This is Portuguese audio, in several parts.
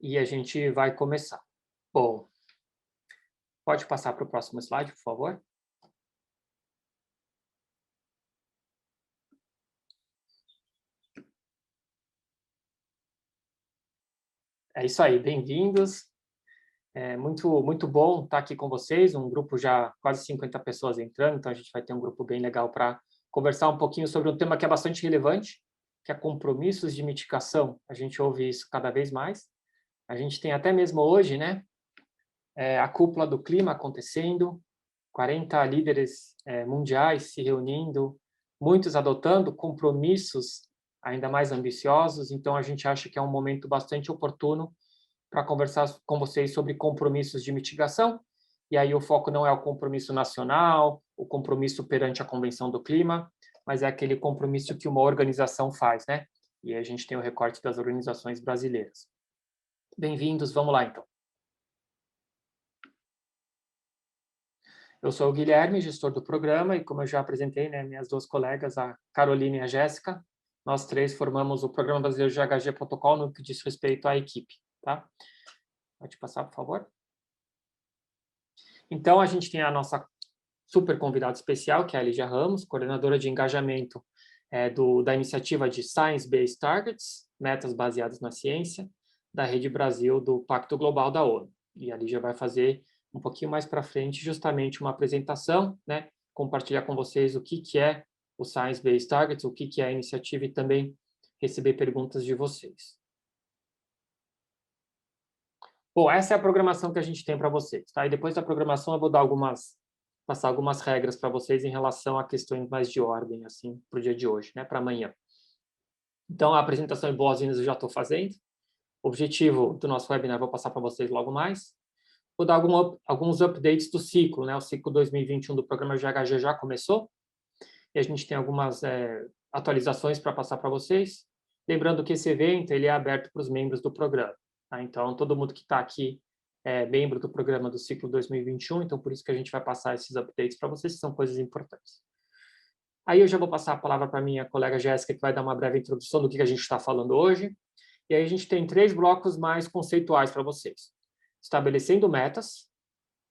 e a gente vai começar. Bom, pode passar para o próximo slide, por favor? É isso aí, bem-vindos. É muito bom estar aqui com vocês, um grupo já quase 50 pessoas entrando, então a gente vai ter um grupo bem legal para conversar um pouquinho sobre um tema que é bastante relevante, que é compromissos de mitigação. A gente ouve isso cada vez mais. A gente tem até mesmo hoje, né, a cúpula do clima acontecendo, 40 líderes mundiais se reunindo, muitos adotando compromissos ainda mais ambiciosos, então a gente acha que é um momento bastante oportuno para conversar com vocês sobre compromissos de mitigação, e aí o foco não é o compromisso nacional, o compromisso perante a Convenção do Clima, mas é aquele compromisso que uma organização faz, né? E aí a gente tem o recorte das organizações brasileiras. Bem-vindos, vamos lá então. Eu sou o Guilherme, gestor do programa, e como eu já apresentei, né, minhas duas colegas, a Carolina e a Jéssica, nós três formamos o Programa Brasileiro de GHG Protocolo no que diz respeito à equipe, tá? Pode passar, por favor. Então, a gente tem a nossa super convidada especial, que é a Lígia Ramos, coordenadora de engajamento da iniciativa de Science Based Targets, metas baseadas na ciência, da Rede Brasil do Pacto Global da ONU. E a Lígia vai fazer um pouquinho mais para frente justamente uma apresentação, né, compartilhar com vocês o que é o Science Based Targets, o que é a iniciativa e também receber perguntas de vocês. Bom, essa é a programação que a gente tem para vocês, tá? E depois da programação eu vou dar passar algumas regras para vocês em relação a questões mais de ordem, assim, para o dia de hoje, né, para amanhã. Então, a apresentação em boas-vindas eu já estou fazendo. O objetivo do nosso webinar eu vou passar para vocês logo mais. Vou dar alguns updates do ciclo, né? O ciclo 2021 do programa GHG já começou, e a gente tem algumas atualizações para passar para vocês. Lembrando que esse evento ele é aberto para os membros do programa, tá? Então, todo mundo que está aqui é membro do programa do ciclo 2021, então por isso que a gente vai passar esses updates para vocês, que são coisas importantes. Aí eu já vou passar a palavra para a minha colega Jéssica, que vai dar uma breve introdução do que a gente está falando hoje. E aí a gente tem 3 blocos mais conceituais para vocês. Estabelecendo metas,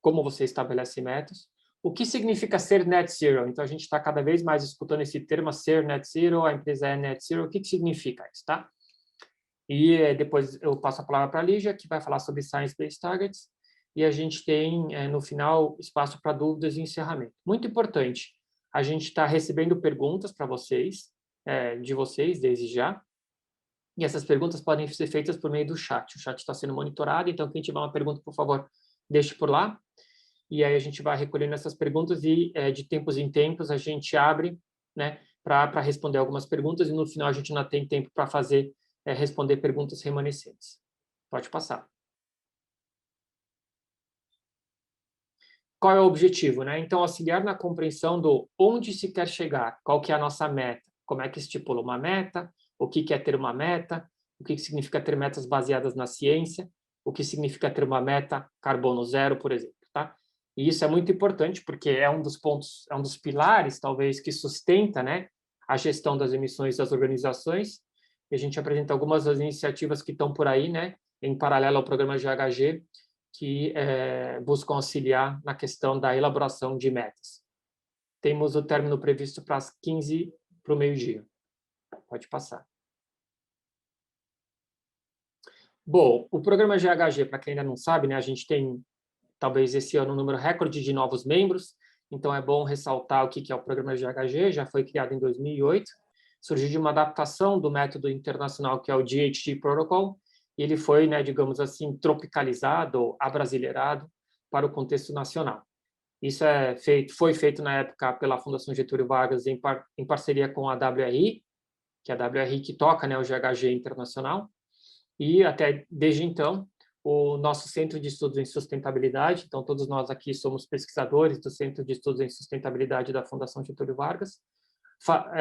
como você estabelece metas, o que significa ser net zero? Então, a gente está cada vez mais escutando esse termo, ser net zero, a empresa é net zero, o que significa isso, tá? E depois eu passo a palavra para a Lígia, que vai falar sobre Science-Based Targets, e a gente tem, no final, espaço para dúvidas e encerramento. Muito importante, a gente está recebendo perguntas para vocês, de vocês, desde já, e essas perguntas podem ser feitas por meio do chat. O chat está sendo monitorado, então quem tiver uma pergunta, por favor, deixe por lá. E aí a gente vai recolhendo essas perguntas e, de tempos em tempos, a gente abre, né, para responder algumas perguntas e no final a gente não tem tempo para responder perguntas remanescentes. Pode passar. Qual é o objetivo, né? Então, auxiliar na compreensão do onde se quer chegar, qual que é a nossa meta, como é que estipula uma meta, o que é ter uma meta, o que significa ter metas baseadas na ciência, o que significa ter uma meta carbono zero, por exemplo, tá? E isso é muito importante porque é um dos pontos, é um dos pilares, talvez, que sustenta, né, a gestão das emissões das organizações. E a gente apresenta algumas das iniciativas que estão por aí, né, em paralelo ao programa GHG, que buscam auxiliar na questão da elaboração de metas. Temos o término previsto para as 15 para o meio-dia. Pode passar. Bom, o programa GHG, para quem ainda não sabe, né, a gente tem, talvez esse ano, um número recorde de novos membros, então é bom ressaltar o que é o programa GHG, já foi criado em 2008, surgiu de uma adaptação do método internacional que é o GHG Protocol, e ele foi, né, digamos assim, tropicalizado ou abrasileirado para o contexto nacional. Isso foi feito na época pela Fundação Getúlio Vargas em parceria com a WRI, que é a WRI que toca, né, o GHG internacional, e até desde então o nosso Centro de Estudos em Sustentabilidade, então todos nós aqui somos pesquisadores do Centro de Estudos em Sustentabilidade da Fundação Getúlio Vargas,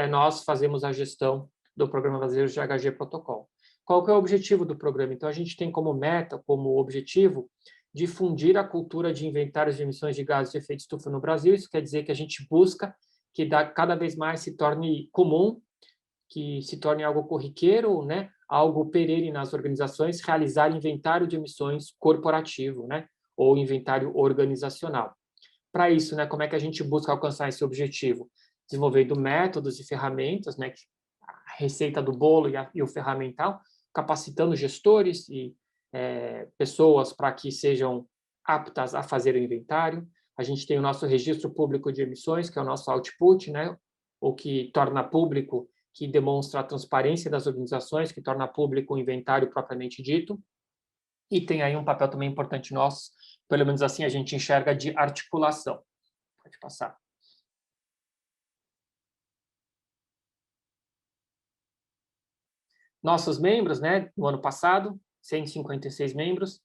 nós fazemos a gestão do Programa Brasileiro de GHG Protocol. Qual que é o objetivo do programa? Então, a gente tem como meta, como objetivo, difundir a cultura de inventários de emissões de gases de efeito estufa no Brasil. Isso quer dizer que a gente busca que cada vez mais se torne comum que se torne algo corriqueiro, né, algo perene nas organizações, realizar inventário de emissões corporativo, né, ou inventário organizacional. Para isso, né, como é que a gente busca alcançar esse objetivo? Desenvolvendo métodos e ferramentas, né, a receita do bolo e o ferramental, capacitando gestores e pessoas para que sejam aptas a fazer o inventário. A gente tem o nosso registro público de emissões, que é o nosso output, né, o que torna público, que demonstra a transparência das organizações, que torna público o inventário propriamente dito. E tem aí um papel também importante nosso, pelo menos assim a gente enxerga, de articulação. Pode passar. Nossos membros, né, no ano passado, 156 membros,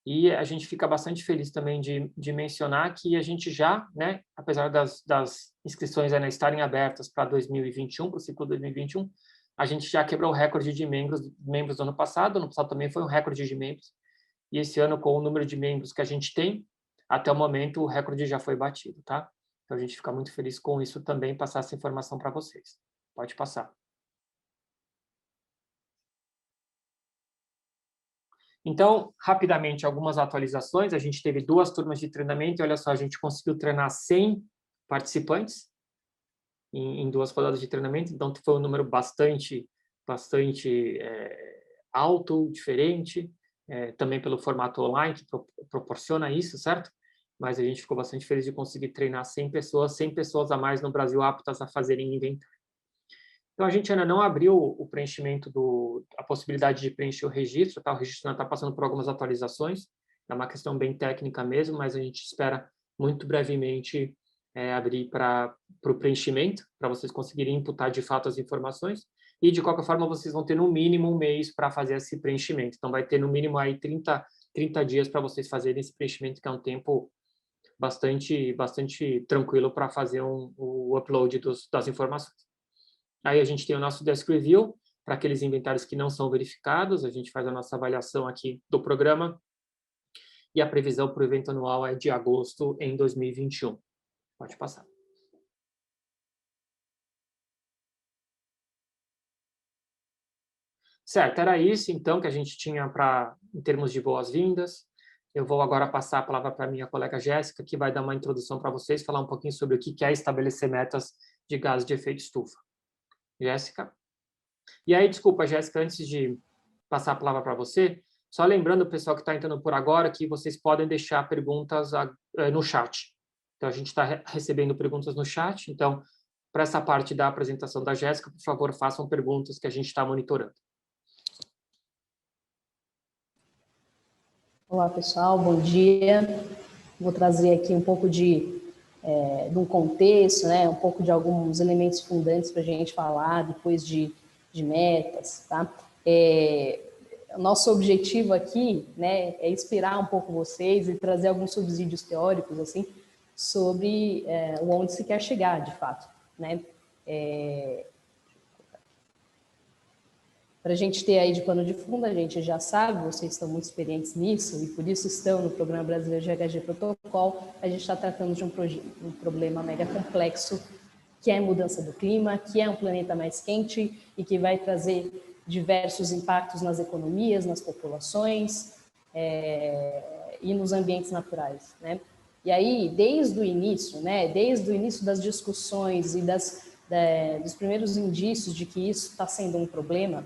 e a gente fica bastante feliz também de mencionar que a gente já, né, apesar das inscrições ainda estarem abertas para 2021, para o ciclo 2021, a gente já quebrou o recorde de membros do ano passado também foi um recorde de membros, e esse ano, com o número de membros que a gente tem, até o momento, o recorde já foi batido, tá? Então, a gente fica muito feliz com isso também, passar essa informação para vocês. Pode passar. Então, rapidamente, algumas atualizações. A gente teve 2 turmas de treinamento e, olha só, a gente conseguiu treinar 100 participantes em 2 rodadas de treinamento, então foi um número bastante alto, diferente, também pelo formato online, que proporciona isso, certo? Mas a gente ficou bastante feliz de conseguir treinar 100 pessoas a mais no Brasil aptas a fazerem inventário. Então, a gente ainda não abriu o preenchimento a possibilidade de preencher o registro, tá? O registro ainda está passando por algumas atualizações, é uma questão bem técnica mesmo, mas a gente espera muito brevemente abrir para o preenchimento, para vocês conseguirem imputar de fato as informações, e de qualquer forma vocês vão ter no mínimo 1 mês para fazer esse preenchimento, então vai ter no mínimo aí 30 dias para vocês fazerem esse preenchimento, que é um tempo bastante tranquilo para fazer o upload das informações. Aí a gente tem o nosso Desk Review, para aqueles inventários que não são verificados, a gente faz a nossa avaliação aqui do programa, e a previsão para o evento anual é de agosto em 2021. Pode passar. Certo, era isso então que a gente tinha em termos de boas-vindas. Eu vou agora passar a palavra para a minha colega Jéssica, que vai dar uma introdução para vocês, falar um pouquinho sobre o que é estabelecer metas de gases de efeito estufa. Jéssica? E aí, desculpa, Jéssica, antes de passar a palavra para você, só lembrando o pessoal que está entrando por agora que vocês podem deixar perguntas no chat. Então, a gente está recebendo perguntas no chat, então, para essa parte da apresentação da Jéssica, por favor, façam perguntas que a gente está monitorando. Olá, pessoal, bom dia. Vou trazer aqui um pouco de um contexto, né, um pouco de alguns elementos fundantes para a gente falar depois de metas, tá? O nosso objetivo aqui, né, é inspirar um pouco vocês e trazer alguns subsídios teóricos, assim, sobre onde se quer chegar, de fato, né? Para a gente ter aí de pano de fundo, a gente já sabe, vocês estão muito experientes nisso, e por isso estão no Programa Brasileiro de GHG Protocol, a gente está tratando de um problema mega complexo, que é a mudança do clima, que é um planeta mais quente e que vai trazer diversos impactos nas economias, nas populações e nos ambientes naturais, né? E aí, desde o início, né, desde o início das discussões e dos primeiros indícios de que isso está sendo um problema,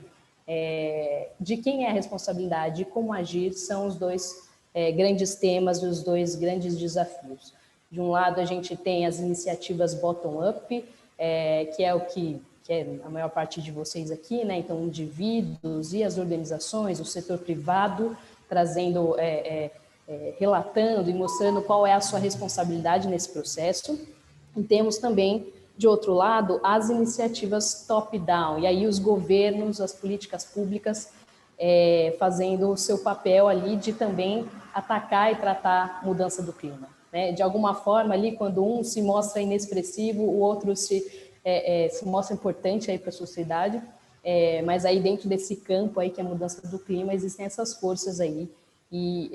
de quem é a responsabilidade e como agir são os 2 grandes temas e os 2 grandes desafios. De um lado, a gente tem as iniciativas bottom-up, que é o que é a maior parte de vocês aqui, né? Então, indivíduos e as organizações, o setor privado, trazendo, relatando e mostrando qual é a sua responsabilidade nesse processo. E temos também, de outro lado, as iniciativas top-down, e aí os governos, as políticas públicas, fazendo o seu papel ali de também atacar e tratar a mudança do clima, né? De alguma forma, ali, quando um se mostra inexpressivo, o outro se mostra importante para a sociedade, mas aí dentro desse campo aí, que é a mudança do clima, existem essas forças aí, e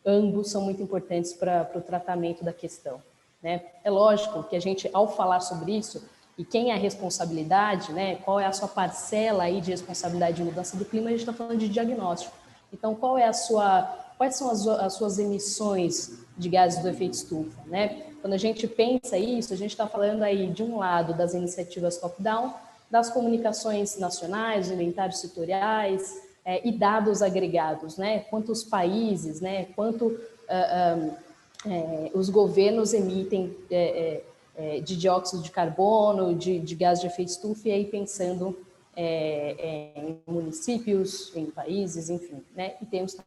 ambos são muito importantes para o tratamento da questão, né? É lógico que a gente, ao falar sobre isso, e quem é a responsabilidade, né? Qual é a sua parcela aí de responsabilidade de mudança do clima, a gente está falando de diagnóstico. Então, quais são as suas emissões de gases do efeito estufa, né? Quando a gente pensa isso, a gente está falando aí, de um lado, das iniciativas top-down, das comunicações nacionais, inventários setoriais e dados agregados, né? Quantos países, né? Quanto os governos emitem de dióxido de carbono, de gás de efeito estufa, e aí pensando em municípios, em países, enfim, né? E temos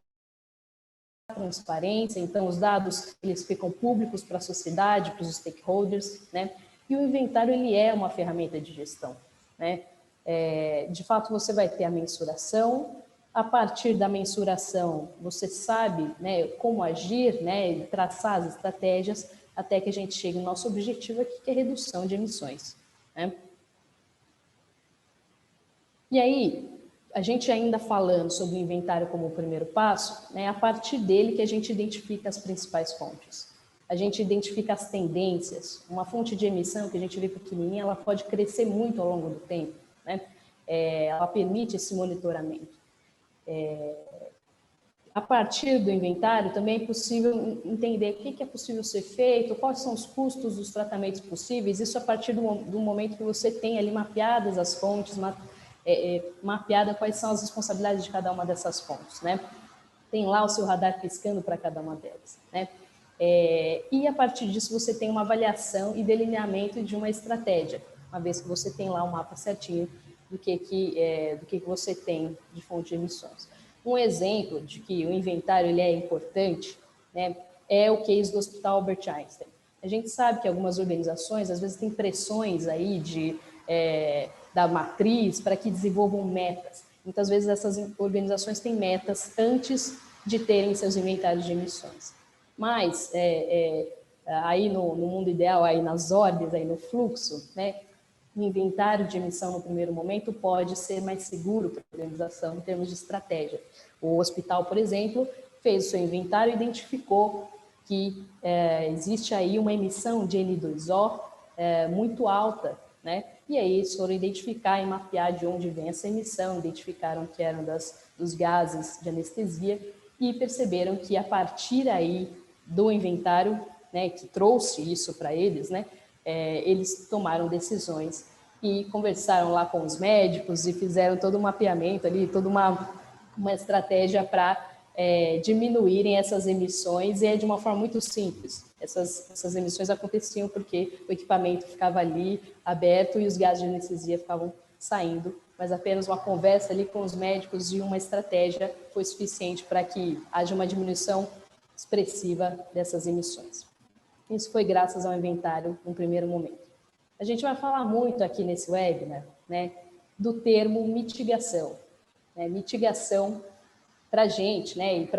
transparência, então os dados eles ficam públicos para a sociedade, para os stakeholders, né? E o inventário ele é uma ferramenta de gestão, né? De fato você vai ter a mensuração. A partir da mensuração você sabe, né, como agir, né, traçar as estratégias até que a gente chegue no nosso objetivo aqui, que é a redução de emissões, né? E aí, a gente ainda falando sobre o inventário como o primeiro passo, né, a partir dele que a gente identifica as principais fontes. A gente identifica as tendências. Uma fonte de emissão que a gente vê pequenininha, ela pode crescer muito ao longo do tempo, né? Ela permite esse monitoramento. A partir do inventário, também é possível entender o que é possível ser feito, quais são os custos dos tratamentos possíveis, isso a partir do momento que você tem ali mapeadas as fontes, mapeada quais são as responsabilidades de cada uma dessas fontes, né? Tem lá o seu radar piscando para cada uma delas, né? E a partir disso você tem uma avaliação e delineamento de uma estratégia, uma vez que você tem lá um mapa certinho do que você tem de fonte de emissões. Um exemplo de que o inventário ele é importante, né, é o case do Hospital Albert Einstein. A gente sabe que algumas organizações, às vezes, têm pressões aí da matriz para que desenvolvam metas. Muitas vezes essas organizações têm metas antes de terem seus inventários de emissões. Mas, aí no mundo ideal, aí nas ordens, aí no fluxo, né, o inventário de emissão no primeiro momento pode ser mais seguro para a organização em termos de estratégia. O hospital, por exemplo, fez o seu inventário e identificou que existe aí uma emissão de N2O muito alta, né? E aí eles foram identificar e mapear de onde vem essa emissão, identificaram que eram dos gases de anestesia e perceberam que a partir aí do inventário, né, que trouxe isso para eles, né, eles tomaram decisões e conversaram lá com os médicos e fizeram todo um mapeamento ali, toda uma estratégia para diminuírem essas emissões, e é de uma forma muito simples. Essas emissões aconteciam porque o equipamento ficava ali aberto e os gases de anestesia ficavam saindo, mas apenas uma conversa ali com os médicos e uma estratégia foi suficiente para que haja uma diminuição expressiva dessas emissões. Isso foi graças ao inventário no primeiro momento. A gente vai falar muito aqui nesse webinar, né, do termo mitigação. Mitigação, para a gente, né, e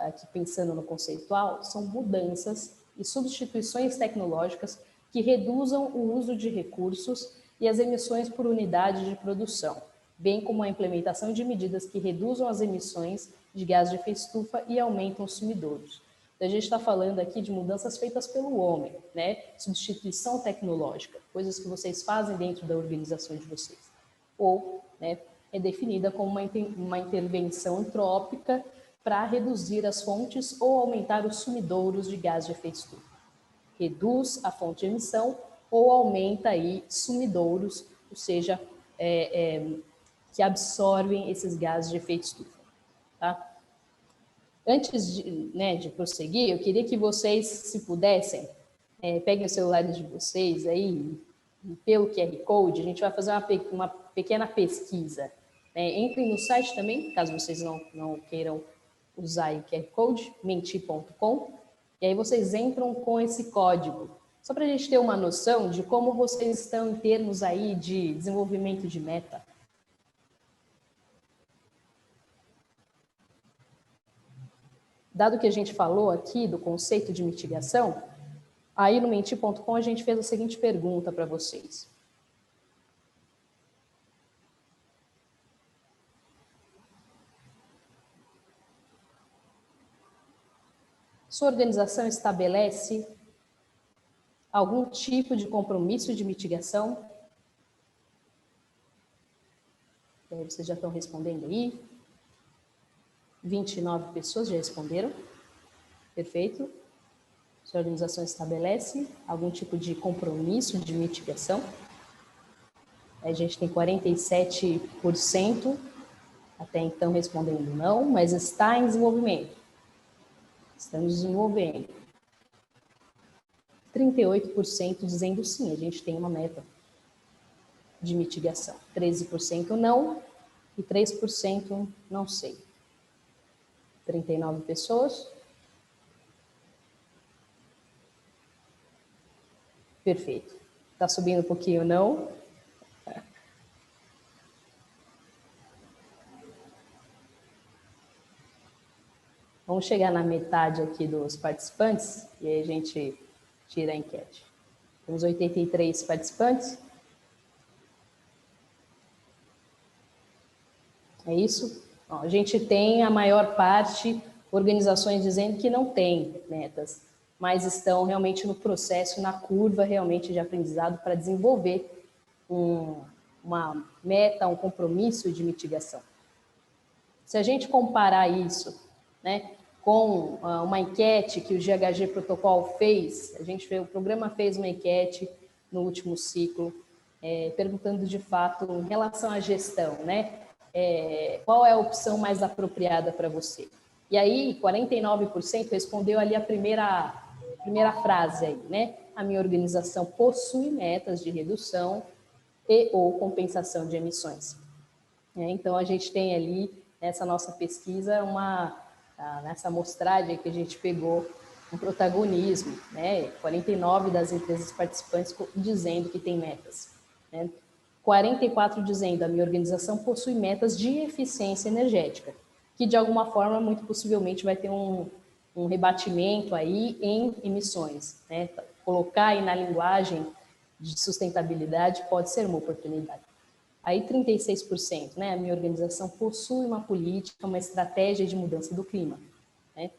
aqui pensando no conceitual, são mudanças e substituições tecnológicas que reduzam o uso de recursos e as emissões por unidade de produção, bem como a implementação de medidas que reduzam as emissões de gás de efeito estufa e aumentam os sumidouros. Então, a gente está falando aqui de mudanças feitas pelo homem, né? Substituição tecnológica, coisas que vocês fazem dentro da organização de vocês. Ou, né, é definida como uma intervenção antrópica para reduzir as fontes ou aumentar os sumidouros de gás de efeito estufa. Reduz a fonte de emissão ou aumenta aí sumidouros, ou seja, que absorvem esses gases de efeito estufa. Tá? Antes de prosseguir, eu queria que vocês, se pudessem, peguem os celulares de vocês aí, pelo QR Code, a gente vai fazer uma pequena pesquisa. Entrem no site também, caso vocês não queiram usar o QR Code, menti.com, e aí vocês entram com esse código, só para a gente ter uma noção de como vocês estão em termos aí de desenvolvimento de meta. Dado que a gente falou aqui do conceito de mitigação, aí no menti.com a gente fez a seguinte pergunta para vocês. Sua organização estabelece algum tipo de compromisso de mitigação? vocês já estão respondendo aí. 29 pessoas já responderam. Perfeito. Sua organização estabelece algum tipo de compromisso de mitigação. A gente tem 47% até então respondendo não, mas está em desenvolvimento. Estamos desenvolvendo. 38% dizendo sim, a gente tem uma meta de mitigação. 13% não e 3% não sei. 39 pessoas. Perfeito. Está subindo um pouquinho, não? Vamos chegar na metade aqui dos participantes e aí a gente tira a enquete. Temos 83 participantes. É isso? Bom, a gente tem a maior parte organizações dizendo que não tem metas, mas estão realmente no processo, na curva realmente de aprendizado para desenvolver uma meta, um compromisso de mitigação. Se a gente comparar isso, né, com uma enquete que o GHG Protocol fez, o programa fez uma enquete no último ciclo, perguntando de fato em relação à gestão, né, qual é a opção mais apropriada para você? E aí, 49% respondeu ali a primeira frase aí, né? A minha organização possui metas de redução e ou compensação de emissões. Então, a gente tem ali, nessa nossa pesquisa, nessa amostragem que a gente pegou um protagonismo, né? 49 das empresas participantes dizendo que tem metas, né? 44 dizendo a minha organização possui metas de eficiência energética, que de alguma forma, muito possivelmente, vai ter um rebatimento aí em emissões, né? Colocar aí na linguagem de sustentabilidade pode ser uma oportunidade. Aí 36%, né? A minha organização possui uma política, uma estratégia de mudança do clima, né?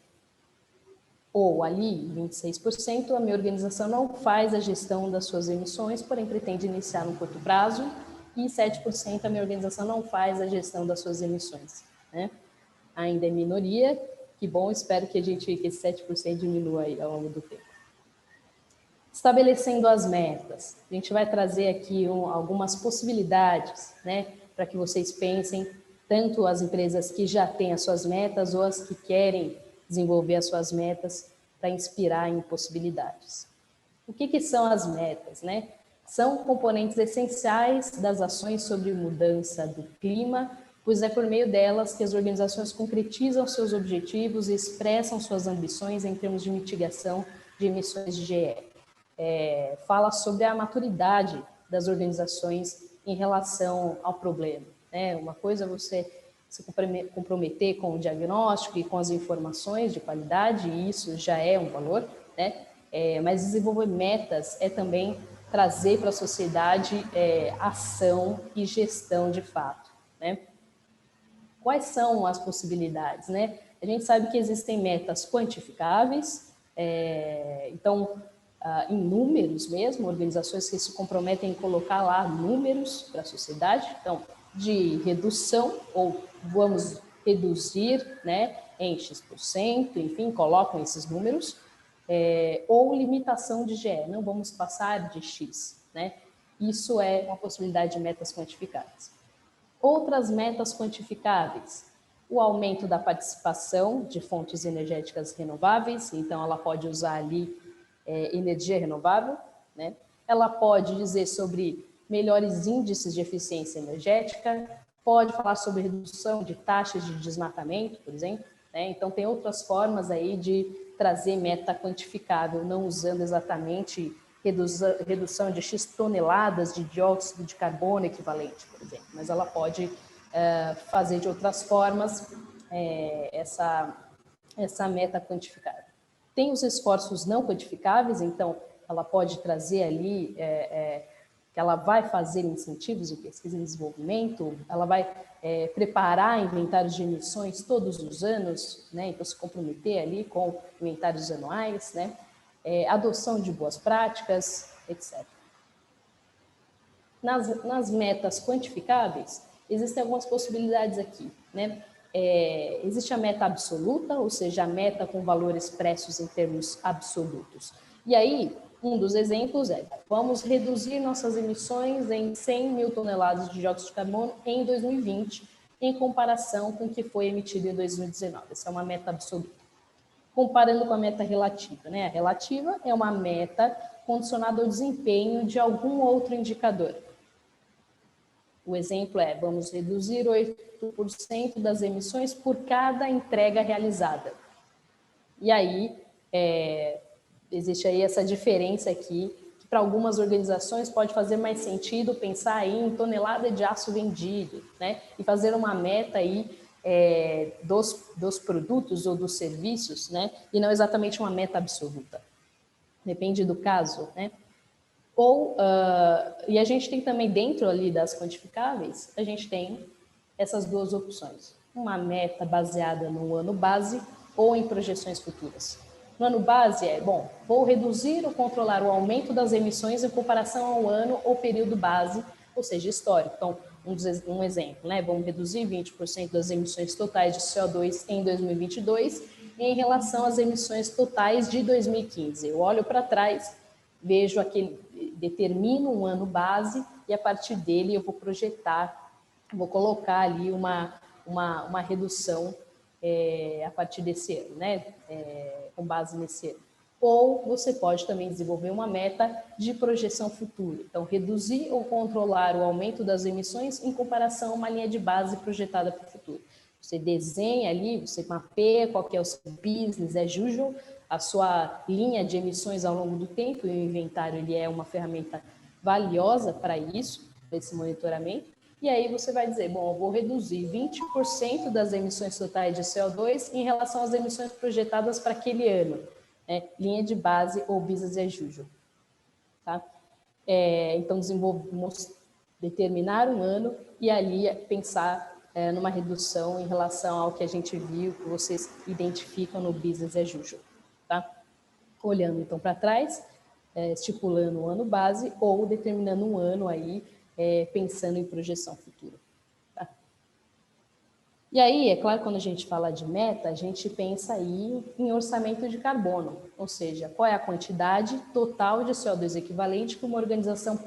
Ou ali, 26%, a minha organização não faz a gestão das suas emissões, porém pretende iniciar no curto prazo, e 7% a minha organização não faz a gestão das suas emissões, né? Ainda é minoria, que bom, espero que esse 7% diminua aí ao longo do tempo. Estabelecendo as metas, a gente vai trazer aqui algumas possibilidades, né, para que vocês pensem, tanto as empresas que já têm as suas metas ou as que querem desenvolver as suas metas para inspirar em possibilidades. O que são as metas, né? São componentes essenciais das ações sobre mudança do clima, pois é por meio delas que as organizações concretizam seus objetivos e expressam suas ambições em termos de mitigação de emissões de GE. Fala sobre a maturidade das organizações em relação ao problema, né? Uma coisa é você se comprometer com o diagnóstico e com as informações de qualidade, e isso já é um valor, né? Mas desenvolver metas é também trazer para a sociedade ação e gestão de fato, né? Quais são as possibilidades, né? A gente sabe que existem metas quantificáveis, então, em números mesmo, organizações que se comprometem em colocar lá números para a sociedade, então, de redução, ou vamos reduzir, né, em X%, enfim, colocam esses números, ou limitação de GE, não vamos passar de X, né? Isso é uma possibilidade de metas quantificáveis. Outras metas quantificáveis, o aumento da participação de fontes energéticas renováveis, então ela pode usar ali energia renovável, né? Ela pode dizer sobre melhores índices de eficiência energética, pode falar sobre redução de taxas de desmatamento, por exemplo, né? Então tem outras formas aí de trazer meta quantificável, não usando exatamente redução de X toneladas de dióxido de carbono equivalente, por exemplo, mas ela pode fazer de outras formas essa meta quantificável. Tem os esforços não quantificáveis, então ela pode trazer ali que ela vai fazer incentivos em pesquisa e desenvolvimento, ela vai preparar inventários de emissões todos os anos, né? Então se comprometer ali com inventários anuais, né? Adoção de boas práticas, etc. Nas metas quantificáveis, existem algumas possibilidades aqui, né? Existe a meta absoluta, ou seja, a meta com valores expressos em termos absolutos. E aí, um dos exemplos é, vamos reduzir nossas emissões em 100 mil toneladas de dióxido de carbono em 2020, em comparação com o que foi emitido em 2019. Essa é uma meta absoluta. Comparando com a meta relativa, né? A relativa é uma meta condicionada ao desempenho de algum outro indicador. O exemplo é, vamos reduzir 8% das emissões por cada entrega realizada. E aí, existe aí essa diferença aqui, que para algumas organizações pode fazer mais sentido pensar aí em tonelada de aço vendido, né? E fazer uma meta aí dos produtos ou dos serviços, né? E não exatamente uma meta absoluta. Depende do caso, né? E a gente tem também dentro ali das quantificáveis, a gente tem essas duas opções. Uma meta baseada no ano base ou em projeções futuras. No ano base vou reduzir ou controlar o aumento das emissões em comparação ao ano ou período base, ou seja, histórico. Então, um exemplo, né? Vamos reduzir 20% das emissões totais de CO2 em 2022 em relação às emissões totais de 2015. Eu olho para trás, vejo determino um ano base e a partir dele eu vou projetar, vou colocar ali uma redução a partir desse ano, né? Com base nesse ano. Ou você pode também desenvolver uma meta de projeção futura. Então, reduzir ou controlar o aumento das emissões em comparação a uma linha de base projetada para o futuro. Você desenha ali, você mapeia qual que é o seu business as usual, a sua linha de emissões ao longo do tempo, e o inventário ele é uma ferramenta valiosa para isso, para esse monitoramento. E aí você vai dizer, eu vou reduzir 20% das emissões totais de CO2 em relação às emissões projetadas para aquele ano. Linha de base ou business as usual. Tá? Então, determinar um ano e ali pensar numa redução em relação ao que a gente viu, que vocês identificam no business as usual. Tá? Olhando então para trás, estipulando um ano base ou determinando um ano aí, pensando em projeção futura. Tá? E aí, é claro, quando a gente fala de meta, a gente pensa aí em orçamento de carbono, ou seja, qual é a quantidade total de CO2 equivalente que uma organização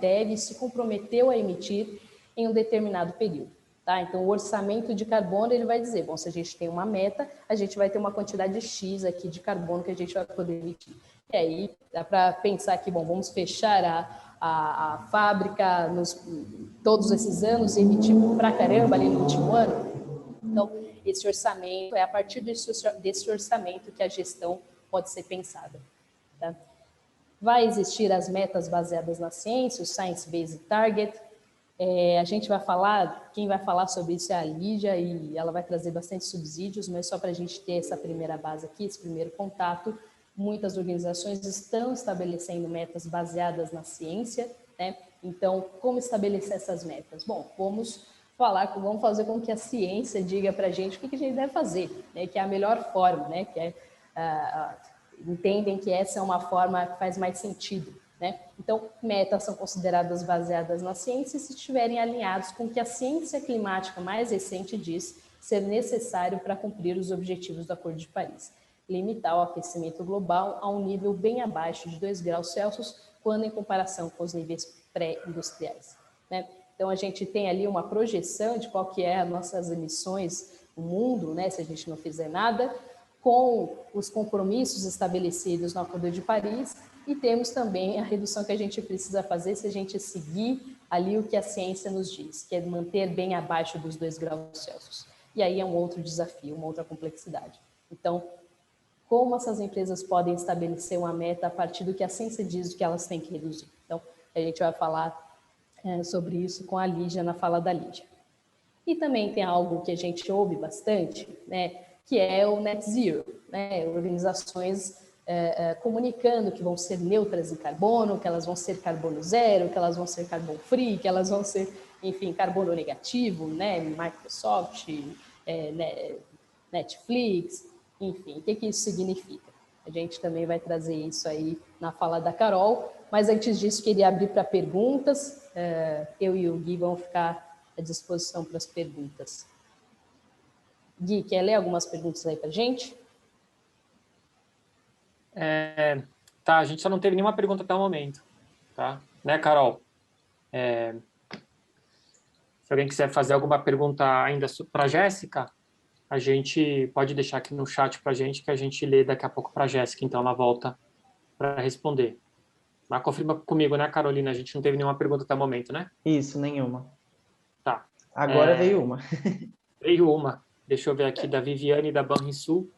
deve se comprometer a emitir em um determinado período. Tá? Então, o orçamento de carbono ele vai dizer, se a gente tem uma meta, a gente vai ter uma quantidade X aqui de carbono que a gente vai poder emitir. E aí, dá para pensar que, vamos fechar a fábrica todos esses anos e emitir pra caramba ali no último ano. Então, esse orçamento, a partir desse orçamento que a gestão pode ser pensada. Tá? Vai existir as metas baseadas na ciência, o Science Based Target. A gente vai falar, quem vai falar sobre isso é a Lídia, e ela vai trazer bastante subsídios, mas só para a gente ter essa primeira base aqui, esse primeiro contato, muitas organizações estão estabelecendo metas baseadas na ciência, né? Então, como estabelecer essas metas? Vamos fazer com que a ciência diga para a gente o que a gente deve fazer, né? Que é a melhor forma, né? Entendem que essa é uma forma que faz mais sentido, né? Então, metas são consideradas baseadas na ciência se estiverem alinhados com o que a ciência climática mais recente diz ser necessário para cumprir os objetivos do Acordo de Paris. Limitar o aquecimento global a um nível bem abaixo de 2 graus Celsius, quando em comparação com os níveis pré-industriais, né? Então, a gente tem ali uma projeção de qual que é as nossas emissões no mundo, né, se a gente não fizer nada, com os compromissos estabelecidos no Acordo de Paris, e temos também a redução que a gente precisa fazer se a gente seguir ali o que a ciência nos diz, que é manter bem abaixo dos 2 graus Celsius. E aí é um outro desafio, uma outra complexidade. Então, como essas empresas podem estabelecer uma meta a partir do que a ciência diz que elas têm que reduzir? Então, a gente vai falar sobre isso com a Lídia, na fala da Lídia. E também tem algo que a gente ouve bastante, né, que é o net zero, né, organizações comunicando que vão ser neutras em carbono, que elas vão ser carbono zero, que elas vão ser carbono free, que elas vão ser, enfim, carbono negativo, né, Microsoft, Netflix, enfim, o que isso significa? A gente também vai trazer isso aí na fala da Carol, mas antes disso queria abrir para perguntas, eu e o Gui vão ficar à disposição para as perguntas. Gui, quer ler algumas perguntas aí para a gente? Tá, a gente só não teve nenhuma pergunta até o momento, tá? Né, Carol? Se alguém quiser fazer alguma pergunta ainda para a Jéssica, a gente pode deixar aqui no chat para a gente, que a gente lê daqui a pouco para a Jéssica, então ela volta para responder. Mas confirma comigo, né, Carolina? A gente não teve nenhuma pergunta até o momento, né? Isso, nenhuma. Tá. Agora veio uma. Veio uma. Deixa eu ver aqui, da Viviane, da Banrisul.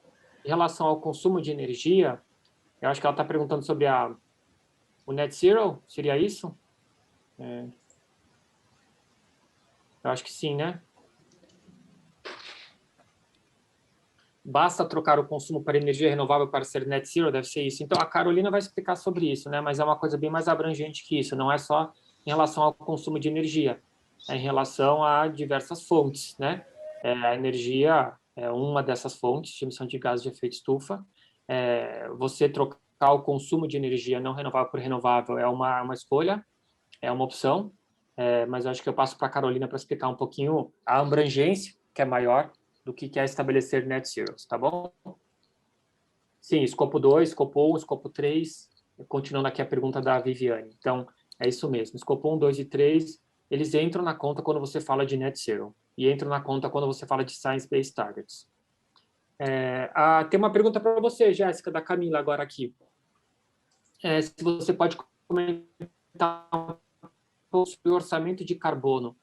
Em relação ao consumo de energia, eu acho que ela está perguntando sobre o Net Zero, seria isso? Eu acho que sim, né? Basta trocar o consumo para energia renovável para ser net zero, deve ser isso. Então, a Carolina vai explicar sobre isso, né? Mas é uma coisa bem mais abrangente que isso, não é só em relação ao consumo de energia, é em relação a diversas fontes, né? A energia é uma dessas fontes de emissão de gases de efeito estufa. Você trocar o consumo de energia não renovável por renovável é uma escolha, é uma opção, mas eu acho que eu passo para a Carolina para explicar um pouquinho a abrangência, que é maior, do que é estabelecer net zeros, tá bom? Sim, escopo 2, escopo 1, escopo 3, continuando aqui a pergunta da Viviane. Então, é isso mesmo, escopo 1, 2 e 3, eles entram na conta quando você fala de net zero, e entram na conta quando você fala de science-based targets. Tem uma pergunta para você, Jéssica, da Camila, agora aqui. Se você pode comentar sobre o orçamento de carbono,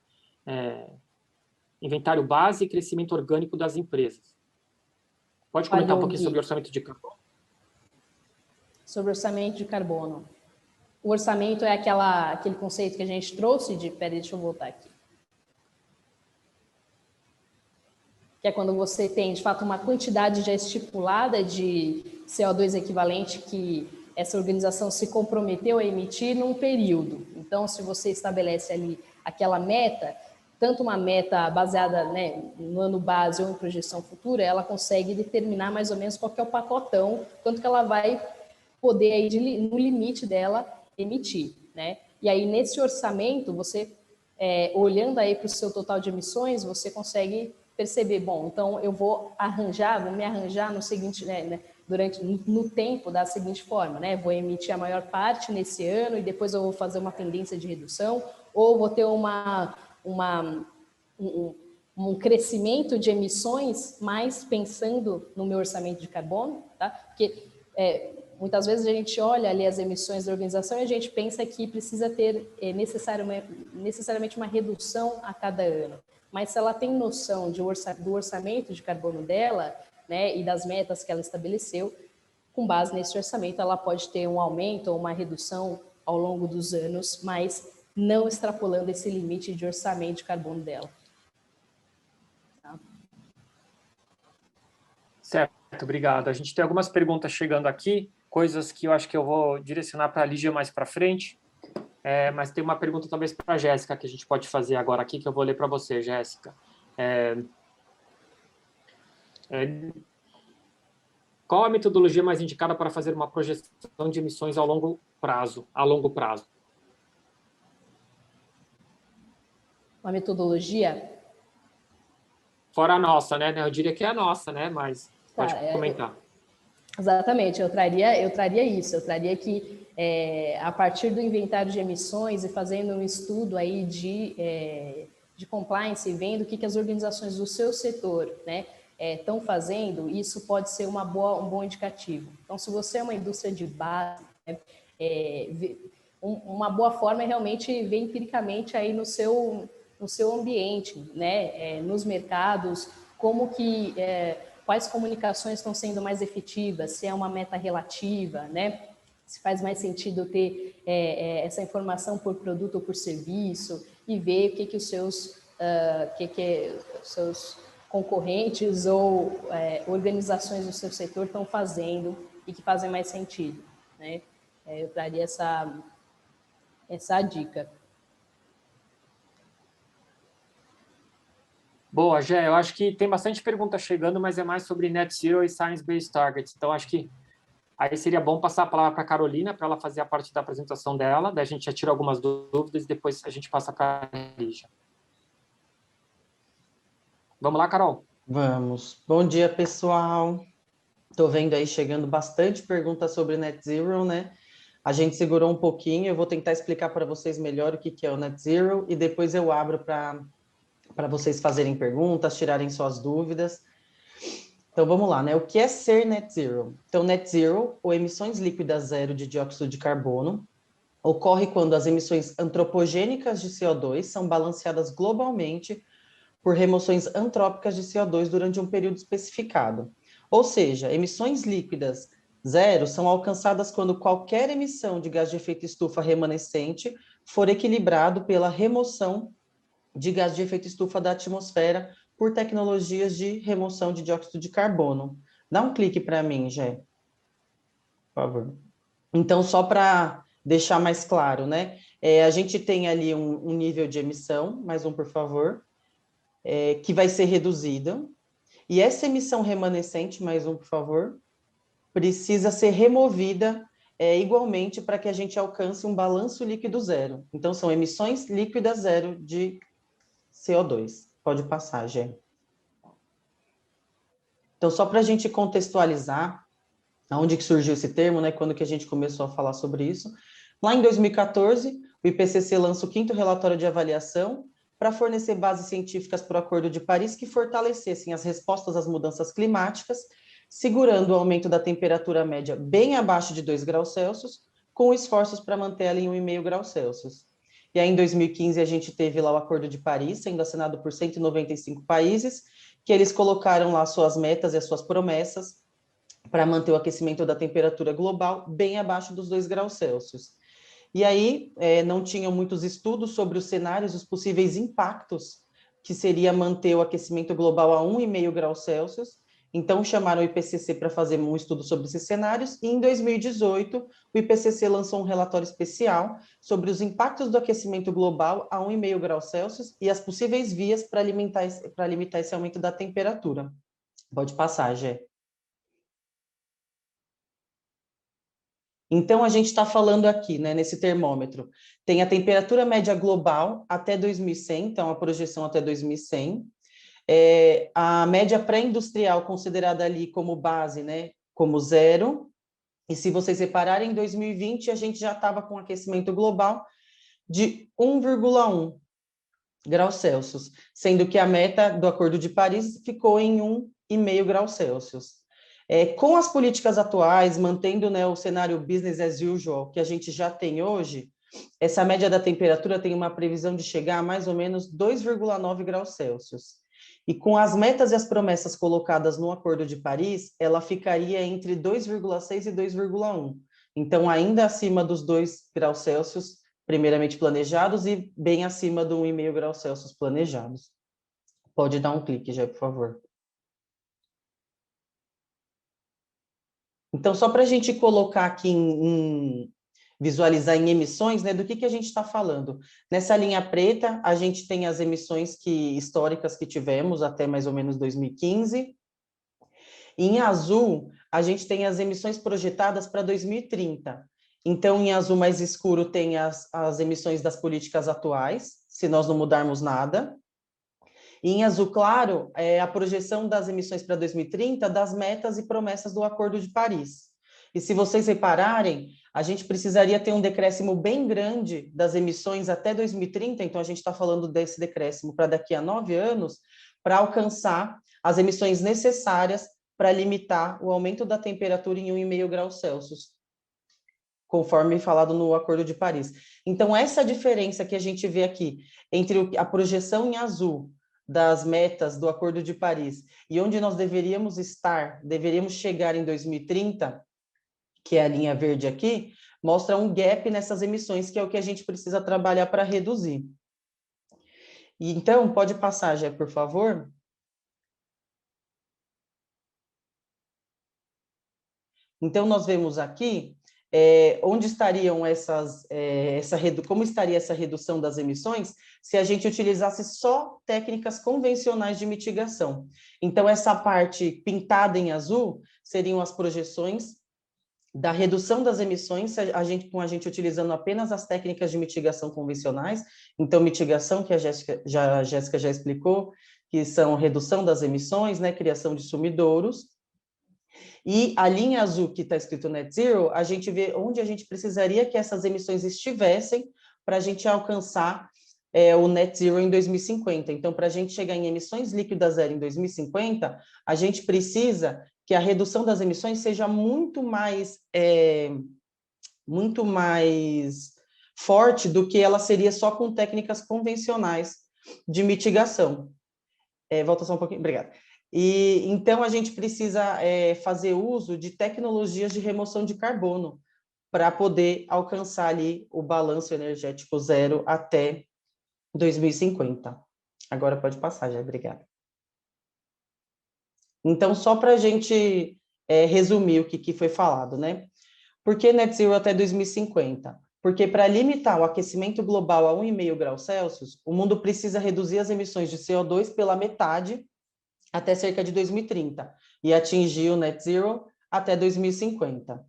inventário base e crescimento orgânico das empresas. Pode comentar um pouquinho sobre o orçamento de carbono? Sobre o orçamento de carbono. O orçamento é aquele conceito que a gente trouxe de... Peraí, deixa eu voltar aqui. Que é quando você tem, de fato, uma quantidade já estipulada de CO2 equivalente que essa organização se comprometeu a emitir num período. Então, se você estabelece ali aquela meta, tanto uma meta baseada, né, no ano base ou em projeção futura, ela consegue determinar mais ou menos qual que é o pacotão, quanto que ela vai poder, aí, no limite dela, emitir, né? E aí, nesse orçamento, você, olhando aí para o seu total de emissões, você consegue perceber, bom, então eu vou me arranjar no seguinte, né, no tempo da seguinte forma, né? Vou emitir a maior parte nesse ano e depois eu vou fazer uma tendência de redução, ou vou ter um crescimento de emissões, mais pensando no meu orçamento de carbono, tá? Porque muitas vezes a gente olha ali as emissões da organização e a gente pensa que precisa ter necessariamente uma redução a cada ano. Mas se ela tem noção do orçamento de carbono dela, né, e das metas que ela estabeleceu, com base nesse orçamento, ela pode ter um aumento ou uma redução ao longo dos anos, mas não extrapolando esse limite de orçamento de carbono dela. Tá? Certo, obrigado. A gente tem algumas perguntas chegando aqui, coisas que eu acho que eu vou direcionar para a Lígia mais para frente. Mas tem uma pergunta talvez para a Jéssica que a gente pode fazer agora aqui, que eu vou ler para você, Jéssica. Qual a metodologia mais indicada para fazer uma projeção de emissões a longo prazo? Uma metodologia? Fora a nossa, né? Eu diria que é a nossa, né? Mas pode comentar. Exatamente, eu traria isso, eu traria que a partir do inventário de emissões e fazendo um estudo aí de compliance, vendo o que as organizações do seu setor, né, estão fazendo, isso pode ser um bom indicativo. Então, se você é uma indústria de base, né, uma boa forma é realmente ver empiricamente aí no seu ambiente, né, nos mercados, como que... quais comunicações estão sendo mais efetivas, se é uma meta relativa, né? Se faz mais sentido ter essa informação por produto ou por serviço e ver o que os seus concorrentes ou organizações do seu setor estão fazendo e que fazem mais sentido, né? Eu traria essa dica. Boa, Gé, eu acho que tem bastante pergunta chegando, mas é mais sobre Net Zero e Science-Based Targets. Então, acho que aí seria bom passar a palavra para a Carolina, para ela fazer a parte da apresentação dela, daí a gente já tira algumas dúvidas e depois a gente passa para a Lígia. Vamos lá, Carol? Vamos. Bom dia, pessoal. Estou vendo aí chegando bastante perguntas sobre Net Zero, né? A gente segurou um pouquinho, eu vou tentar explicar para vocês melhor o que é o Net Zero e depois eu abro para vocês fazerem perguntas, tirarem suas dúvidas. Então vamos lá, né? O que é ser Net Zero? Então, Net Zero, ou emissões líquidas zero de dióxido de carbono, ocorre quando as emissões antropogênicas de CO2 são balanceadas globalmente por remoções antrópicas de CO2 durante um período especificado. Ou seja, emissões líquidas zero são alcançadas quando qualquer emissão de gás de efeito estufa remanescente for equilibrado pela remoção de gás de efeito estufa da atmosfera por tecnologias de remoção de dióxido de carbono. Dá um clique para mim, Gé, por favor. Então, só para deixar mais claro, né? A gente tem ali um nível de emissão, mais um, por favor, que vai ser reduzida. E essa emissão remanescente, mais um, por favor, precisa ser removida igualmente para que a gente alcance um balanço líquido zero. Então, são emissões líquidas zero de CO2. Pode passar, Gê. Então, só para a gente contextualizar aonde que surgiu esse termo, né? Quando que a gente começou a falar sobre isso. Lá em 2014, o IPCC lança o 5º relatório de avaliação para fornecer bases científicas para o Acordo de Paris que fortalecessem as respostas às mudanças climáticas, segurando o aumento da temperatura média bem abaixo de 2 graus Celsius, com esforços para manter ela em 1,5 graus Celsius. E aí, em 2015, a gente teve lá o Acordo de Paris, sendo assinado por 195 países, que eles colocaram lá suas metas e as suas promessas para manter o aquecimento da temperatura global bem abaixo dos 2 graus Celsius. E aí, não tinham muitos estudos sobre os cenários, os possíveis impactos que seria manter o aquecimento global a 1,5 graus Celsius. Então, chamaram o IPCC para fazer um estudo sobre esses cenários, e em 2018, o IPCC lançou um relatório especial sobre os impactos do aquecimento global a 1,5 graus Celsius e as possíveis vias para limitar esse aumento da temperatura. Pode passar, Gé. Então, a gente está falando aqui, né, nesse termômetro, tem a temperatura média global até 2100, então a projeção até 2100, a média pré-industrial considerada ali como base, né, como zero, e se vocês repararem, em 2020 a gente já estava com aquecimento global de 1,1 graus Celsius, sendo que a meta do Acordo de Paris ficou em 1,5 graus Celsius. Com as políticas atuais, mantendo, né, o cenário business as usual que a gente já tem hoje, essa média da temperatura tem uma previsão de chegar a mais ou menos 2,9 graus Celsius. E com as metas e as promessas colocadas no Acordo de Paris, ela ficaria entre 2,6 e 2,1. Então, ainda acima dos 2 graus Celsius, primeiramente planejados, e bem acima do 1,5 graus Celsius planejados. Pode dar um clique já, por favor. Então, só para a gente colocar aqui visualizar em emissões, né, do que a gente está falando. Nessa linha preta, a gente tem as emissões históricas que tivemos até mais ou menos 2015. Em azul, a gente tem as emissões projetadas para 2030. Então, em azul mais escuro, tem as emissões das políticas atuais, se nós não mudarmos nada. E em azul claro, a projeção das emissões para 2030 das metas e promessas do Acordo de Paris. E se vocês repararem, a gente precisaria ter um decréscimo bem grande das emissões até 2030, então a gente está falando desse decréscimo para daqui a 9 anos, para alcançar as emissões necessárias para limitar o aumento da temperatura em 1,5 graus Celsius, conforme falado no Acordo de Paris. Então, essa diferença que a gente vê aqui entre a projeção em azul das metas do Acordo de Paris e onde nós deveríamos chegar em 2030, que é a linha verde aqui, mostra um gap nessas emissões, que é o que a gente precisa trabalhar para reduzir. E, então, pode passar, Jé, por favor. Então, nós vemos aqui onde estariam como estaria essa redução das emissões se a gente utilizasse só técnicas convencionais de mitigação. Então, essa parte pintada em azul seriam as projeções da redução das emissões, com a gente utilizando apenas as técnicas de mitigação convencionais. Então, mitigação, que a Jéssica já explicou, que são redução das emissões, né, criação de sumidouros. E a linha azul que está escrito Net Zero, a gente vê onde a gente precisaria que essas emissões estivessem para a gente alcançar o Net Zero em 2050. Então, para a gente chegar em emissões líquidas zero em 2050, a gente precisa que a redução das emissões seja muito mais forte do que ela seria só com técnicas convencionais de mitigação. Volta só um pouquinho, obrigada. E então a gente precisa fazer uso de tecnologias de remoção de carbono para poder alcançar ali o balanço energético zero até 2050. Agora pode passar, já, obrigada. Então, só para a gente resumir o que foi falado, né? Por que Net Zero até 2050? Porque para limitar o aquecimento global a 1,5 graus Celsius, o mundo precisa reduzir as emissões de CO2 pela metade até cerca de 2030 e atingir o Net Zero até 2050.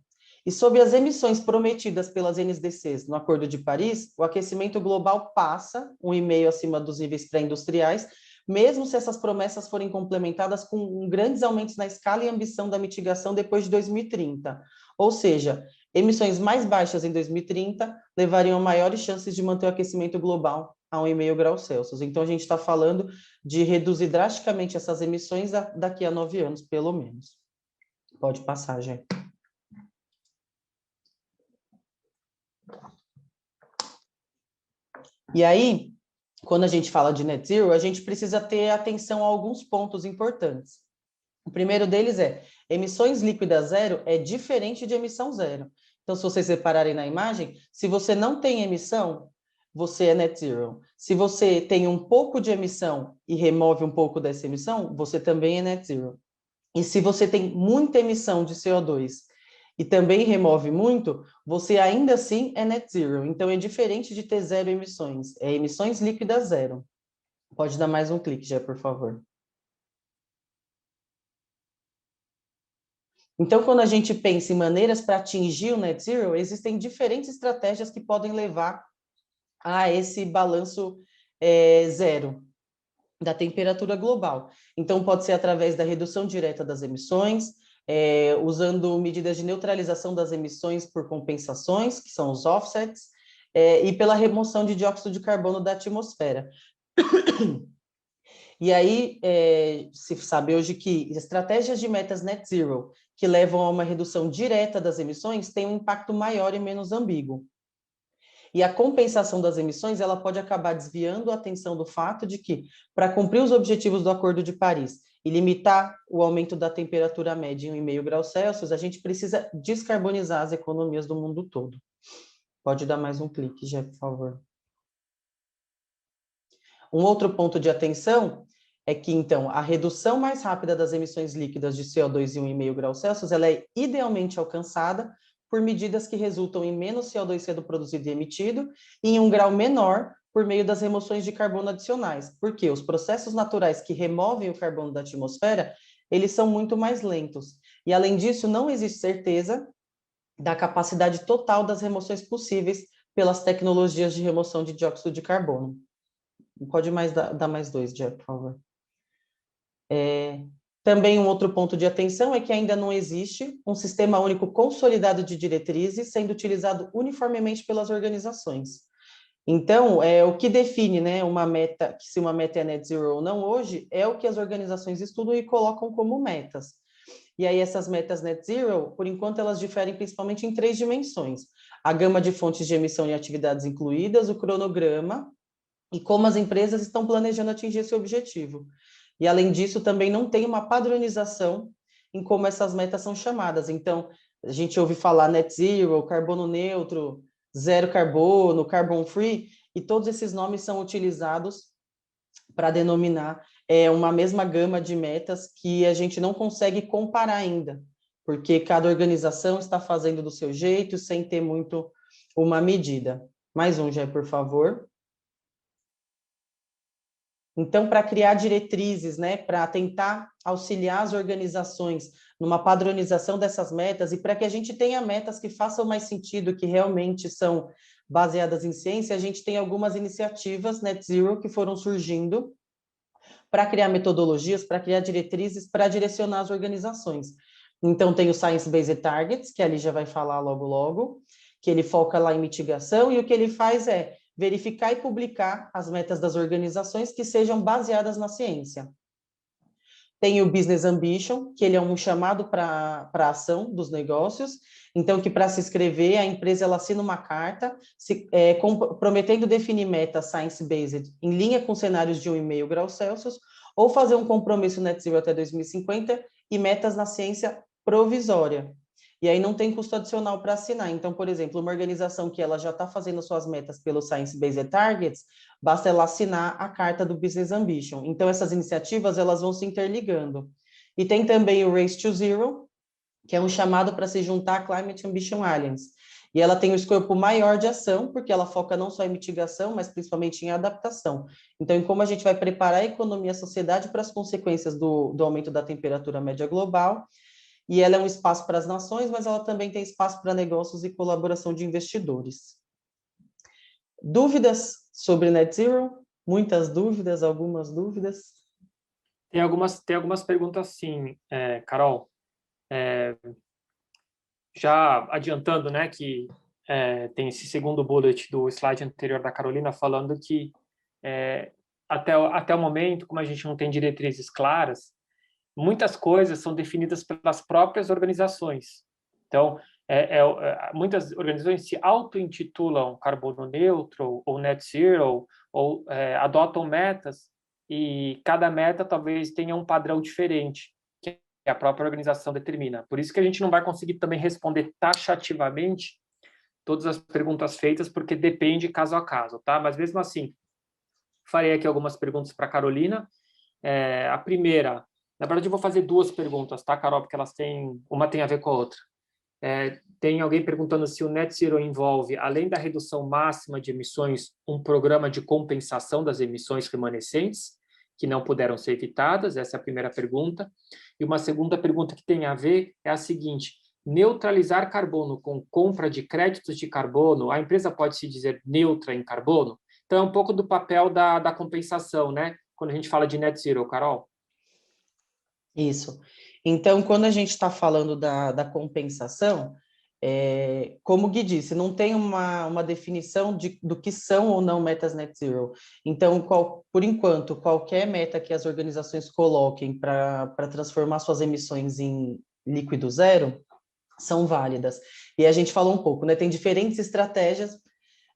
E sob as emissões prometidas pelas NDCs no Acordo de Paris, o aquecimento global passa 1,5 acima dos níveis pré-industriais, mesmo se essas promessas forem complementadas com grandes aumentos na escala e ambição da mitigação depois de 2030. Ou seja, emissões mais baixas em 2030 levariam a maiores chances de manter o aquecimento global a 1,5 graus Celsius. Então, a gente está falando de reduzir drasticamente essas emissões daqui a 9 anos, pelo menos. Pode passar, gente. E aí, quando a gente fala de Net Zero, a gente precisa ter atenção a alguns pontos importantes. O primeiro deles emissões líquidas zero é diferente de emissão zero. Então, se vocês repararem na imagem, se você não tem emissão, você é Net Zero. Se você tem um pouco de emissão e remove um pouco dessa emissão, você também é Net Zero. E se você tem muita emissão de CO2 e também remove muito, você ainda assim é Net Zero. Então, é diferente de ter zero emissões. É emissões líquidas zero. Pode dar mais um clique, já, por favor. Então, quando a gente pensa em maneiras para atingir o Net Zero, existem diferentes estratégias que podem levar a esse balanço zero da temperatura global. Então, pode ser através da redução direta das emissões, usando medidas de neutralização das emissões por compensações, que são os offsets, e pela remoção de dióxido de carbono da atmosfera. E aí, se sabe hoje que estratégias de metas net zero que levam a uma redução direta das emissões têm um impacto maior e menos ambíguo. E a compensação das emissões, ela pode acabar desviando a atenção do fato de que, para cumprir os objetivos do Acordo de Paris e limitar o aumento da temperatura média em 1,5 graus Celsius, a gente precisa descarbonizar as economias do mundo todo. Pode dar mais um clique, Jé, por favor. Um outro ponto de atenção é que, então, a redução mais rápida das emissões líquidas de CO2 em 1,5 graus Celsius, ela é idealmente alcançada por medidas que resultam em menos CO2 sendo produzido e emitido e em um grau menor por meio das remoções de carbono adicionais, porque os processos naturais que removem o carbono da atmosfera, eles são muito mais lentos. E, além disso, não existe certeza da capacidade total das remoções possíveis pelas tecnologias de remoção de dióxido de carbono. Pode dar mais dois, Jeff, por favor. Também um outro ponto de atenção é que ainda não existe um sistema único consolidado de diretrizes sendo utilizado uniformemente pelas organizações. Então, o que define, né, uma meta, se uma meta é net zero ou não hoje, é o que as organizações estudam e colocam como metas. E aí essas metas net zero, por enquanto, elas diferem principalmente em 3 dimensões. A gama de fontes de emissão e atividades incluídas, o cronograma e como as empresas estão planejando atingir esse objetivo. E, além disso, também não tem uma padronização em como essas metas são chamadas. Então, a gente ouve falar net zero, carbono neutro, zero carbono, carbon free, e todos esses nomes são utilizados para denominar uma mesma gama de metas que a gente não consegue comparar ainda, porque cada organização está fazendo do seu jeito, sem ter muito uma medida. Mais um, Jé, por favor. Então, para criar diretrizes, né, para tentar auxiliar as organizações numa padronização dessas metas e para que a gente tenha metas que façam mais sentido, que realmente são baseadas em ciência, a gente tem algumas iniciativas net zero que foram surgindo para criar metodologias, para criar diretrizes, para direcionar as organizações. Então, tem o Science Based Targets, que ali já vai falar logo, logo, que ele foca lá em mitigação, e o que ele faz é verificar e publicar as metas das organizações que sejam baseadas na ciência. Tem o Business Ambition, que ele é um chamado para a ação dos negócios, então que para se inscrever, a empresa ela assina uma carta, prometendo definir metas science-based em linha com cenários de 1,5 graus Celsius, ou fazer um compromisso net zero até 2050 e metas na ciência provisória. E aí não tem custo adicional para assinar. Então, por exemplo, uma organização que ela já está fazendo suas metas pelo Science Based Targets, basta ela assinar a carta do Business Ambition. Então, essas iniciativas elas vão se interligando. E tem também o Race to Zero, que é um chamado para se juntar à Climate Ambition Alliance. E ela tem um escopo maior de ação, porque ela foca não só em mitigação, mas principalmente em adaptação. Então, em como a gente vai preparar a economia e a sociedade para as consequências do aumento da temperatura média global. E ela é um espaço para as nações, mas ela também tem espaço para negócios e colaboração de investidores. Dúvidas sobre Net Zero? Muitas dúvidas, algumas dúvidas? Tem algumas perguntas sim, Carol. Já adiantando, né, que tem esse segundo bullet do slide anterior da Carolina falando que até o momento, como a gente não tem diretrizes claras, muitas coisas são definidas pelas próprias organizações. Então, muitas organizações se auto-intitulam carbono neutro ou net zero, ou adotam metas, e cada meta talvez tenha um padrão diferente, que a própria organização determina. Por isso que a gente não vai conseguir também responder taxativamente todas as perguntas feitas, porque depende caso a caso, tá? Mas mesmo assim, farei aqui algumas perguntas para a Carolina. A primeira, na verdade, eu vou fazer duas perguntas, tá, Carol? Porque uma tem a ver com a outra. Tem alguém perguntando se o Net Zero envolve, além da redução máxima de emissões, um programa de compensação das emissões remanescentes, que não puderam ser evitadas. Essa é a primeira pergunta. E uma segunda pergunta que tem a ver é a seguinte: neutralizar carbono com compra de créditos de carbono, a empresa pode se dizer neutra em carbono? Então, é um pouco do papel da compensação, né? Quando a gente fala de Net Zero, Carol. Isso. Então, quando a gente está falando da compensação, como o Gui disse, não tem uma definição do que são ou não metas net zero. Então, por enquanto, qualquer meta que as organizações coloquem para transformar suas emissões em líquido zero são válidas. E a gente falou um pouco, né? Tem diferentes estratégias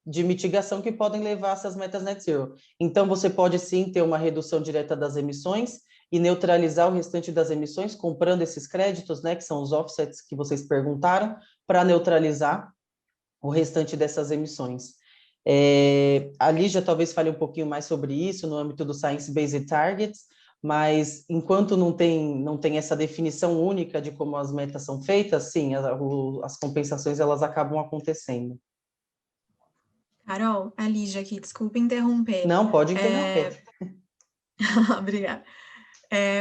de mitigação que podem levar a essas metas net zero. Então, você pode sim ter uma redução direta das emissões e neutralizar o restante das emissões, comprando esses créditos, né, que são os offsets que vocês perguntaram, para neutralizar o restante dessas emissões. A Lígia talvez fale um pouquinho mais sobre isso no âmbito do Science Based Targets, mas enquanto não tem essa definição única de como as metas são feitas, sim, as compensações elas acabam acontecendo. Carol, a Lígia aqui, desculpa interromper. Não, pode interromper. Obrigada.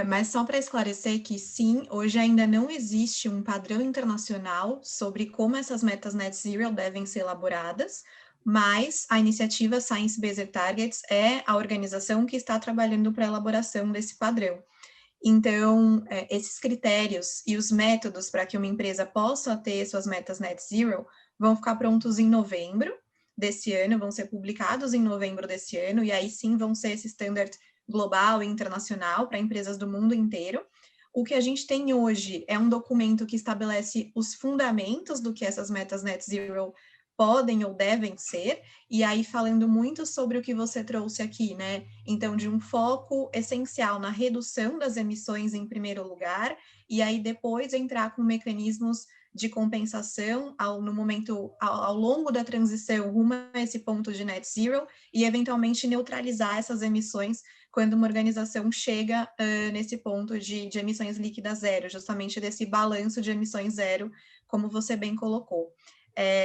Mas só para esclarecer que sim, hoje ainda não existe um padrão internacional sobre como essas metas net zero devem ser elaboradas, mas a iniciativa Science Based Targets é a organização que está trabalhando para a elaboração desse padrão. Então, esses critérios e os métodos para que uma empresa possa ter suas metas net zero vão ficar prontos em novembro desse ano, vão ser publicados em novembro desse ano, e aí sim vão ser esse standard global e internacional para empresas do mundo inteiro. O que a gente tem hoje é um documento que estabelece os fundamentos do que essas metas net zero podem ou devem ser, e aí falando muito sobre o que você trouxe aqui, né? Então, de um foco essencial na redução das emissões em primeiro lugar, e aí depois entrar com mecanismos de compensação ao longo da transição rumo a esse ponto de net zero e eventualmente neutralizar essas emissões quando uma organização chega nesse ponto de emissões líquidas zero, justamente desse balanço de emissões zero, como você bem colocou.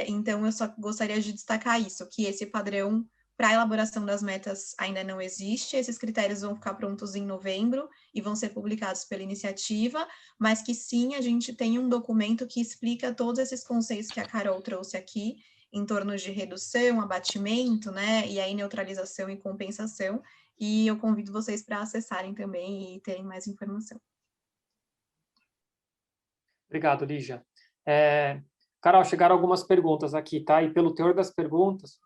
Então, eu só gostaria de destacar isso, que esse padrão para a elaboração das metas ainda não existe, esses critérios vão ficar prontos em novembro e vão ser publicados pela iniciativa, mas que sim, a gente tem um documento que explica todos esses conceitos que a Carol trouxe aqui, em torno de redução, abatimento, né, e aí neutralização e compensação, e eu convido vocês para acessarem também e terem mais informação. Obrigado, Lígia. Carol, chegaram algumas perguntas aqui, tá? E pelo teor das perguntas,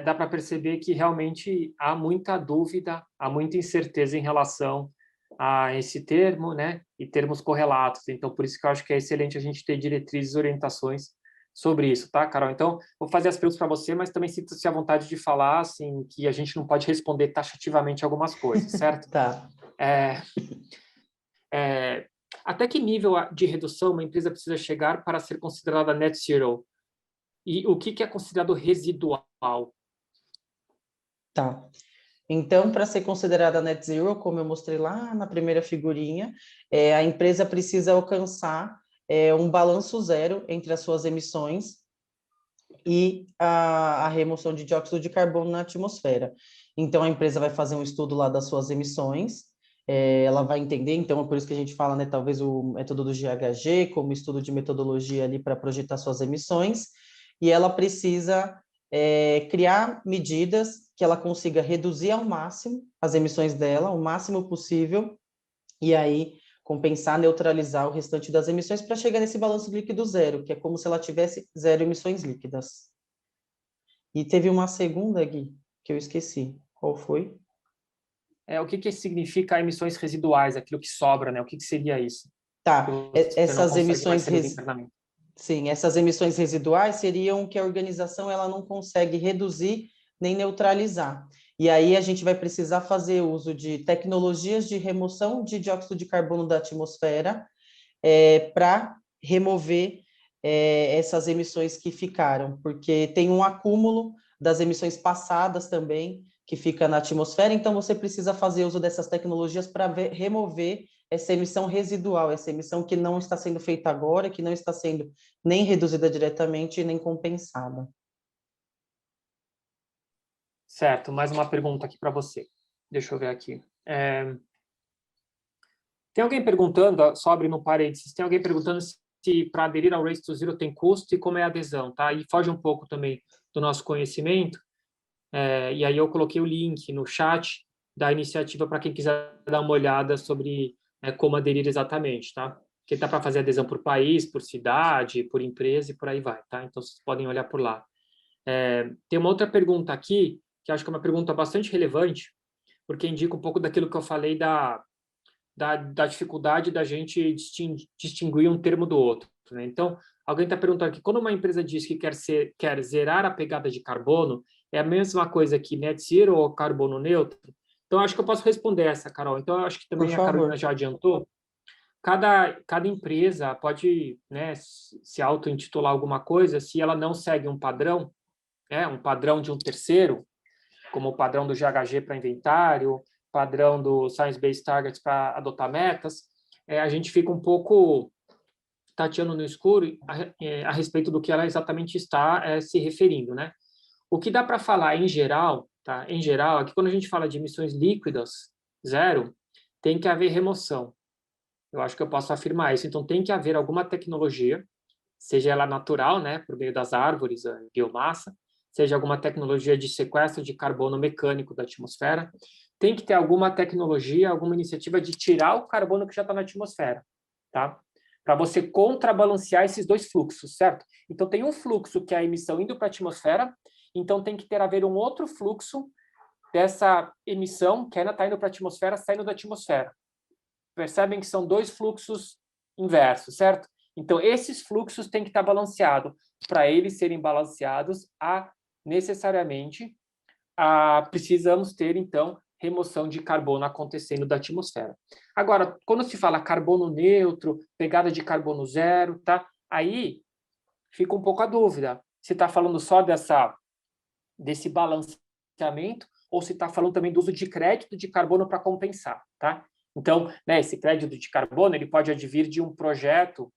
dá para perceber que realmente há muita dúvida, há muita incerteza em relação a esse termo, né? E termos correlatos. Então, por isso que eu acho que é excelente a gente ter diretrizes e orientações sobre isso, tá, Carol? Então, vou fazer as perguntas para você, mas também sinta-se à vontade de falar, assim, que a gente não pode responder taxativamente algumas coisas, certo? Tá. Até que nível de redução uma empresa precisa chegar para ser considerada net zero? E o que é considerado residual? Tá. Então, para ser considerada net zero, como eu mostrei lá na primeira figurinha, a empresa precisa alcançar um balanço zero entre as suas emissões e a remoção de dióxido de carbono na atmosfera. Então, a empresa vai fazer um estudo lá das suas emissões, ela vai entender, então é por isso que a gente fala, né, talvez o método do GHG, como estudo de metodologia ali para projetar suas emissões, e ela precisa criar medidas que ela consiga reduzir ao máximo as emissões dela, o máximo possível, e aí compensar, neutralizar o restante das emissões para chegar nesse balanço líquido zero, que é como se ela tivesse zero emissões líquidas. E teve uma segunda, Gui, que eu esqueci. Qual foi? O que significa emissões residuais, aquilo que sobra, né? O que seria isso? Tá, essas emissões Sim, essas emissões residuais seriam que a organização ela não consegue reduzir nem neutralizar. E aí a gente vai precisar fazer uso de tecnologias de remoção de dióxido de carbono da atmosfera para remover essas emissões que ficaram, porque tem um acúmulo das emissões passadas também que fica na atmosfera, então você precisa fazer uso dessas tecnologias para remover essa emissão residual, essa emissão que não está sendo feita agora, que não está sendo nem reduzida diretamente, nem compensada. Certo, mais uma pergunta aqui para você. Deixa eu ver aqui. Tem alguém perguntando, só abre no parênteses, tem alguém perguntando se para aderir ao Race to Zero tem custo e como é a adesão, tá? E foge um pouco também do nosso conhecimento. E aí eu coloquei o link no chat da iniciativa para quem quiser dar uma olhada sobre como aderir exatamente, tá? Porque dá para fazer adesão por país, por cidade, por empresa e por aí vai, tá? Então, vocês podem olhar por lá. Tem uma outra pergunta aqui, que acho que é uma pergunta bastante relevante, porque indica um pouco daquilo que eu falei da dificuldade da gente distinguir um termo do outro, né? Então, alguém está perguntando aqui, quando uma empresa diz que quer zerar a pegada de carbono, é a mesma coisa que net zero ou carbono neutro? Então, acho que eu posso responder essa, Carol. Então, acho que também a Carolina já adiantou. Cada empresa pode, né, se auto-intitular alguma coisa se ela não segue um padrão de um terceiro, como o padrão do GHG para inventário, padrão do Science Based Targets para adotar metas, a gente fica um pouco tateando no escuro a respeito do que ela exatamente está se referindo, né? O que dá para falar em geral, tá? Em geral, é que quando a gente fala de emissões líquidas, zero, tem que haver remoção. Eu acho que eu posso afirmar isso. Então, tem que haver alguma tecnologia, seja ela natural, né, por meio das árvores, a biomassa, seja alguma tecnologia de sequestro de carbono mecânico da atmosfera, tem que ter alguma tecnologia, alguma iniciativa de tirar o carbono que já está na atmosfera, tá? Para você contrabalancear esses dois fluxos, certo? Então, tem um fluxo que é a emissão indo para a atmosfera, então tem que haver um outro fluxo dessa emissão que ainda está indo para a atmosfera, saindo da atmosfera. Percebem que são dois fluxos inversos, certo? Então, esses fluxos têm que estar balanceados. Para eles serem balanceados, necessariamente, precisamos ter, então, remoção de carbono acontecendo da atmosfera. Agora, quando se fala carbono neutro, pegada de carbono zero, tá? Aí fica um pouco a dúvida. Se está falando só desse balanceamento ou se está falando também do uso de crédito de carbono para compensar, tá? Então, né, esse crédito de carbono ele pode advir de um projeto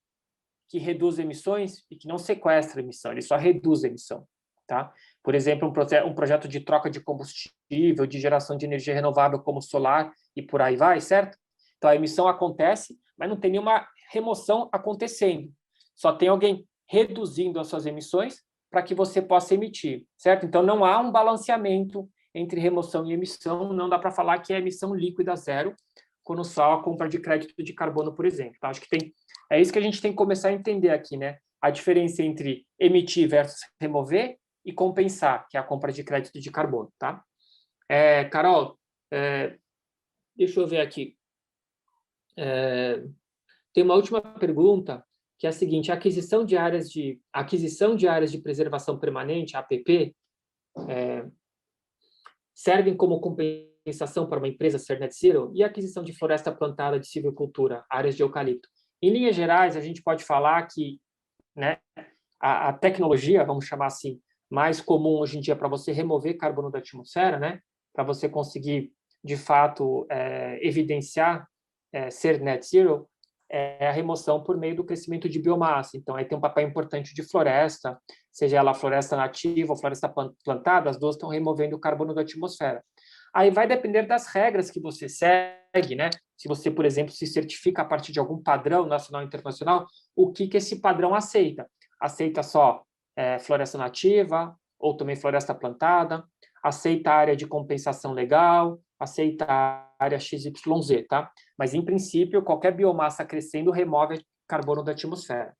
que reduz emissões e que não sequestra emissão, ele só reduz a emissão, tá? Por exemplo, um projeto de troca de combustível, de geração de energia renovável como solar e por aí vai, certo? Então, a emissão acontece, mas não tem nenhuma remoção acontecendo. Só tem alguém reduzindo as suas emissões para que você possa emitir, certo? Então, não há um balanceamento entre remoção e emissão, não dá para falar que é emissão líquida zero, quando só a compra de crédito de carbono, por exemplo. Tá? Acho que é isso que a gente tem que começar a entender aqui, né? A diferença entre emitir versus remover e compensar, que é a compra de crédito de carbono, tá? Carol, deixa eu ver aqui. Tem uma última pergunta, que é a seguinte: a aquisição de áreas de preservação permanente, APP, servem como compensação para uma empresa ser net zero? E a aquisição de floresta plantada de silvicultura, áreas de eucalipto? Em linhas gerais, a gente pode falar que, né, a tecnologia, vamos chamar assim, mais comum hoje em dia para você remover carbono da atmosfera, né, para você conseguir, de fato, evidenciar ser net zero, é a remoção por meio do crescimento de biomassa. Então, aí tem um papel importante de floresta, seja ela floresta nativa ou floresta plantada, as duas estão removendo o carbono da atmosfera. Aí vai depender das regras que você segue, né? Se você, por exemplo, se certifica a partir de algum padrão nacional e internacional, o que esse padrão aceita? Aceita só floresta nativa ou também floresta plantada? Aceita a área de compensação legal? Aceita a área XYZ, tá? Mas, em princípio, qualquer biomassa crescendo remove carbono da atmosfera.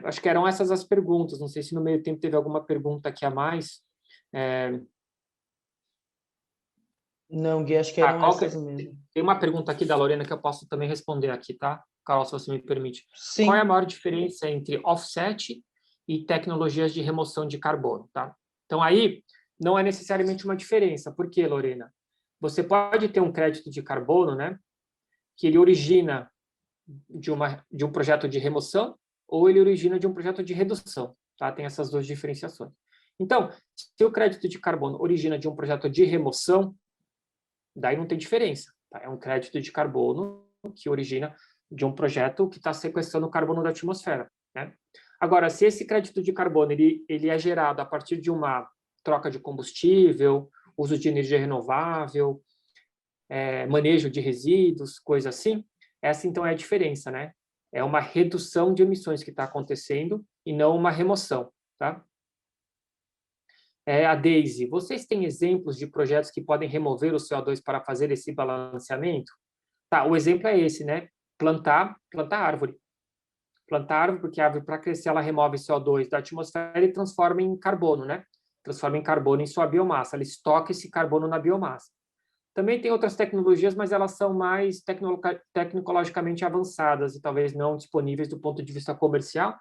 Acho que eram essas as perguntas. Não sei se no meio tempo teve alguma pergunta aqui a mais. Não, Gui, acho que eram essas mesmo. Tem uma pergunta aqui da Lorena que eu posso também responder aqui, tá? Carol, se você me permite. Sim. Qual é a maior diferença entre offset e tecnologias de remoção de carbono, tá? Então, aí, não é necessariamente uma diferença. Por quê, Lorena? Você pode ter um crédito de carbono, né, que ele origina de um projeto de remoção ou ele origina de um projeto de redução, tá? Tem essas duas diferenciações. Então, se o crédito de carbono origina de um projeto de remoção, daí não tem diferença, tá? É um crédito de carbono que origina de um projeto que está sequestrando o carbono da atmosfera, né? Agora, se esse crédito de carbono ele é gerado a partir de uma troca de combustível, uso de energia renovável, manejo de resíduos, coisa assim, essa então é a diferença, né? É uma redução de emissões que está acontecendo e não uma remoção, tá? A Daisy, vocês têm exemplos de projetos que podem remover o CO2 para fazer esse balanceamento? Tá, o exemplo é esse, né? Plantar árvore. Plantar árvore, porque a árvore, para crescer, ela remove CO2 da atmosfera e transforma em carbono, né? Transforma em carbono em sua biomassa, ela estoca esse carbono na biomassa. Também tem outras tecnologias, mas elas são mais tecnologicamente avançadas e talvez não disponíveis do ponto de vista comercial,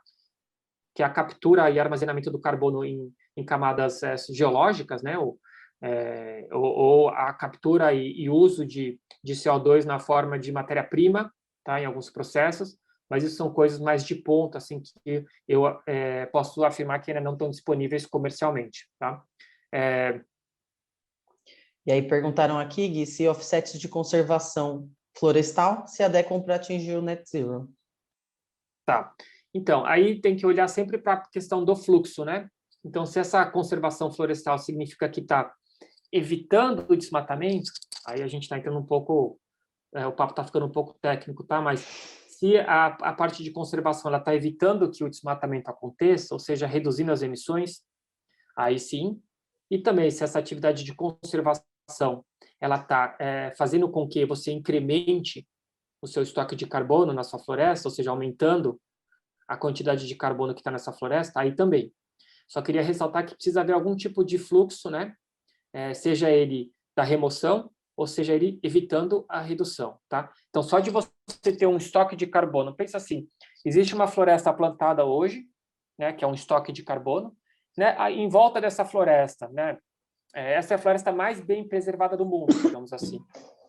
que é a captura e armazenamento do carbono em camadas geológicas, né? Ou a captura e uso de CO2 na forma de matéria-prima, tá? Em alguns processos, mas isso são coisas mais de ponta, assim, que eu posso afirmar que ainda não estão disponíveis comercialmente, tá? E aí perguntaram aqui, Gui, se offsets de conservação florestal se adequam para atingir o net zero. Tá. Então, aí tem que olhar sempre para a questão do fluxo, né? Então, se essa conservação florestal significa que está evitando o desmatamento, aí a gente está entrando um pouco, o papo está ficando um pouco técnico, tá? Mas se a parte de conservação ela está evitando que o desmatamento aconteça, ou seja, reduzindo as emissões, aí sim. E também se essa atividade de conservação ela está fazendo com que você incremente o seu estoque de carbono na sua floresta, ou seja, aumentando a quantidade de carbono que está nessa floresta, aí também. Só queria ressaltar que precisa haver algum tipo de fluxo, né? Seja ele da remoção ou seja ele evitando a redução, tá? Então, só de você ter um estoque de carbono, pensa assim, existe uma floresta plantada hoje, né, que é um estoque de carbono, né? Em volta dessa floresta, né? Essa é a floresta mais bem preservada do mundo, digamos assim.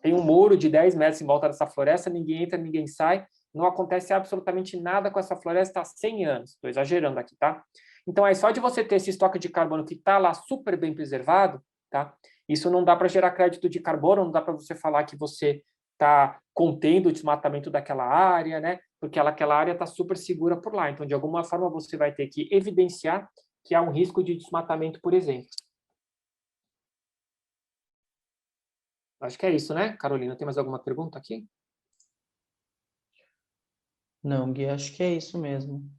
Tem um muro de 10 metros em volta dessa floresta, ninguém entra, ninguém sai, não acontece absolutamente nada com essa floresta há 100 anos. Estou exagerando aqui, tá? Então, aí só de você ter esse estoque de carbono que está lá super bem preservado, tá? Isso não dá para gerar crédito de carbono, não dá para você falar que você está contendo o desmatamento daquela área, né? Porque aquela área está super segura por lá. Então, de alguma forma, você vai ter que evidenciar que há um risco de desmatamento, por exemplo. Acho que é isso, né, Carolina? Tem mais alguma pergunta aqui? Não, Gui, acho que é isso mesmo.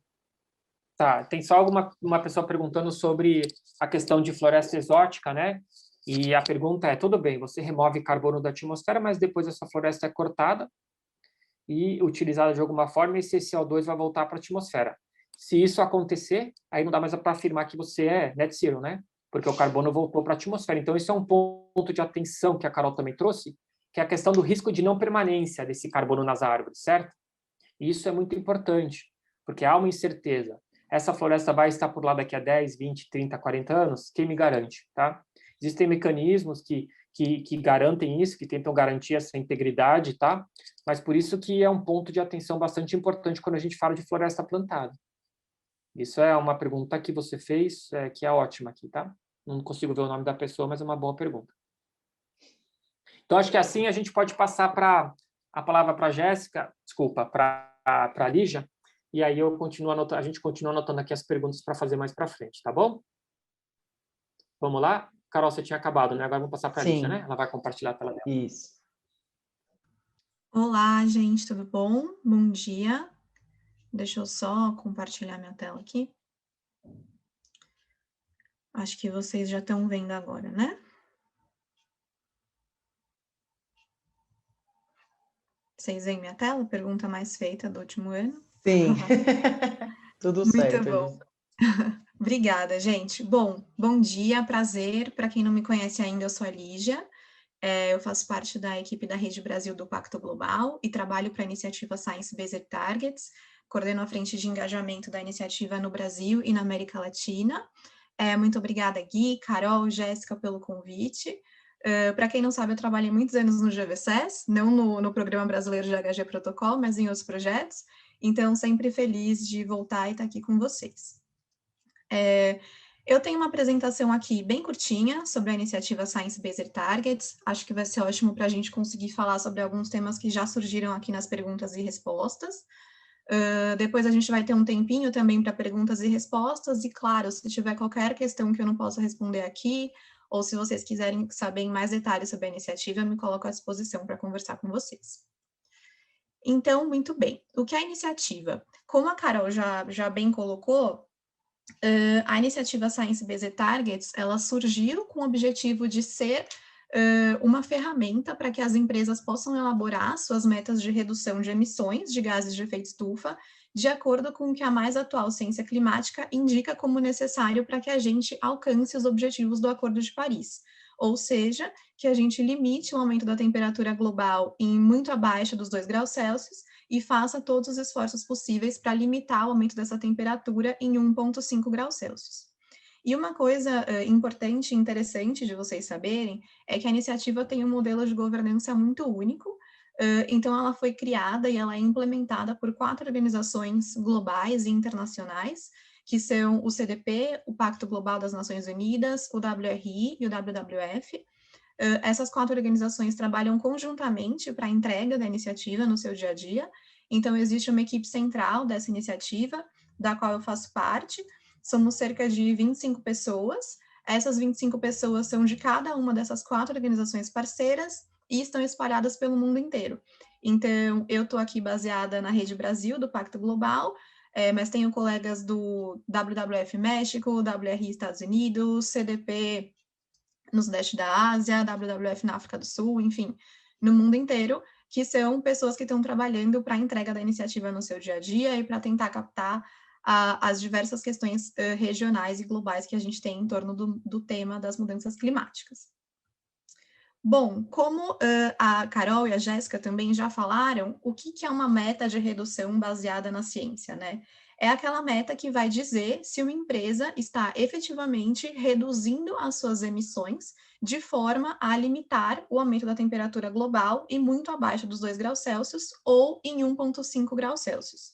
Tá, tem só uma pessoa perguntando sobre a questão de floresta exótica, né? E a pergunta é, tudo bem, você remove carbono da atmosfera, mas depois essa floresta é cortada e utilizada de alguma forma, e esse CO2 vai voltar para a atmosfera. Se isso acontecer, aí não dá mais para afirmar que você é net zero, né? Porque o carbono voltou para a atmosfera. Então, isso é um ponto de atenção que a Carol também trouxe, que é a questão do risco de não permanência desse carbono nas árvores, certo? E isso é muito importante, porque há uma incerteza. Essa floresta vai estar por lá daqui a 10, 20, 30, 40 anos? Quem me garante, tá? Existem mecanismos que garantem isso, que tentam garantir essa integridade, tá? Mas por isso que é um ponto de atenção bastante importante quando a gente fala de floresta plantada. Isso é uma pergunta que você fez, que é ótima aqui, tá? Não consigo ver o nome da pessoa, mas é uma boa pergunta. Então, acho que assim a gente pode passar a palavra para a Jéssica, desculpa, para a Lígia, e aí a gente continua anotando aqui as perguntas para fazer mais para frente, tá bom? Vamos lá? Carol, você tinha acabado, né? Agora vamos passar para a Lígia, né? Ela vai compartilhar a tela dela. Isso. Olá, gente, tudo bom? Bom dia. Deixa eu só compartilhar minha tela aqui. Acho que vocês já estão vendo agora, né? Vocês veem minha tela? Pergunta mais feita do último ano. Sim, tudo certo. Muito bom. Obrigada, gente. Bom dia, prazer. Para quem não me conhece ainda, eu sou a Lígia. Eu faço parte da equipe da Rede Brasil do Pacto Global e trabalho para a iniciativa Science Based Targets. Coordeno a frente de engajamento da iniciativa no Brasil e na América Latina. Muito obrigada, Gui, Carol, Jéssica, pelo convite. Para quem não sabe, eu trabalhei muitos anos no GVSES, não no Programa Brasileiro de GHG Protocol, mas em outros projetos. Então, sempre feliz de voltar e estar aqui com vocês. Eu tenho uma apresentação aqui bem curtinha sobre a iniciativa Science Based Targets. Acho que vai ser ótimo para a gente conseguir falar sobre alguns temas que já surgiram aqui nas perguntas e respostas. Depois a gente vai ter um tempinho também para perguntas e respostas, e claro, se tiver qualquer questão que eu não possa responder aqui, ou se vocês quiserem saber em mais detalhes sobre a iniciativa, eu me coloco à disposição para conversar com vocês. Então, muito bem. O que é a iniciativa? Como a Carol já bem colocou, a iniciativa Science Based Targets, ela surgiu com o objetivo de ser uma ferramenta para que as empresas possam elaborar suas metas de redução de emissões de gases de efeito estufa, de acordo com o que a mais atual ciência climática indica como necessário para que a gente alcance os objetivos do Acordo de Paris, ou seja, que a gente limite o aumento da temperatura global em muito abaixo dos 2 graus Celsius e faça todos os esforços possíveis para limitar o aumento dessa temperatura em 1,5 graus Celsius. E uma coisa importante e interessante de vocês saberem é que a iniciativa tem um modelo de governança muito único, então ela foi criada e ela é implementada por 4 organizações globais e internacionais, que são o CDP, o Pacto Global das Nações Unidas, o WRI e o WWF. Essas 4 organizações trabalham conjuntamente para a entrega da iniciativa no seu dia a dia. Então, existe uma equipe central dessa iniciativa, da qual eu faço parte. Somos cerca de 25 pessoas. Essas 25 pessoas são de cada uma dessas 4 organizações parceiras e estão espalhadas pelo mundo inteiro. Então, eu estou aqui baseada na Rede Brasil, do Pacto Global, mas tenho colegas do WWF México, WRI Estados Unidos, CDP no Sudeste da Ásia, WWF na África do Sul, enfim, no mundo inteiro, que são pessoas que estão trabalhando para a entrega da iniciativa no seu dia a dia e para tentar captar as diversas questões regionais e globais que a gente tem em torno do tema das mudanças climáticas. Bom, como a Carol e a Jéssica também já falaram, o que é uma meta de redução baseada na ciência, né? É aquela meta que vai dizer se uma empresa está efetivamente reduzindo as suas emissões de forma a limitar o aumento da temperatura global e muito abaixo dos 2 graus Celsius ou em 1,5 graus Celsius.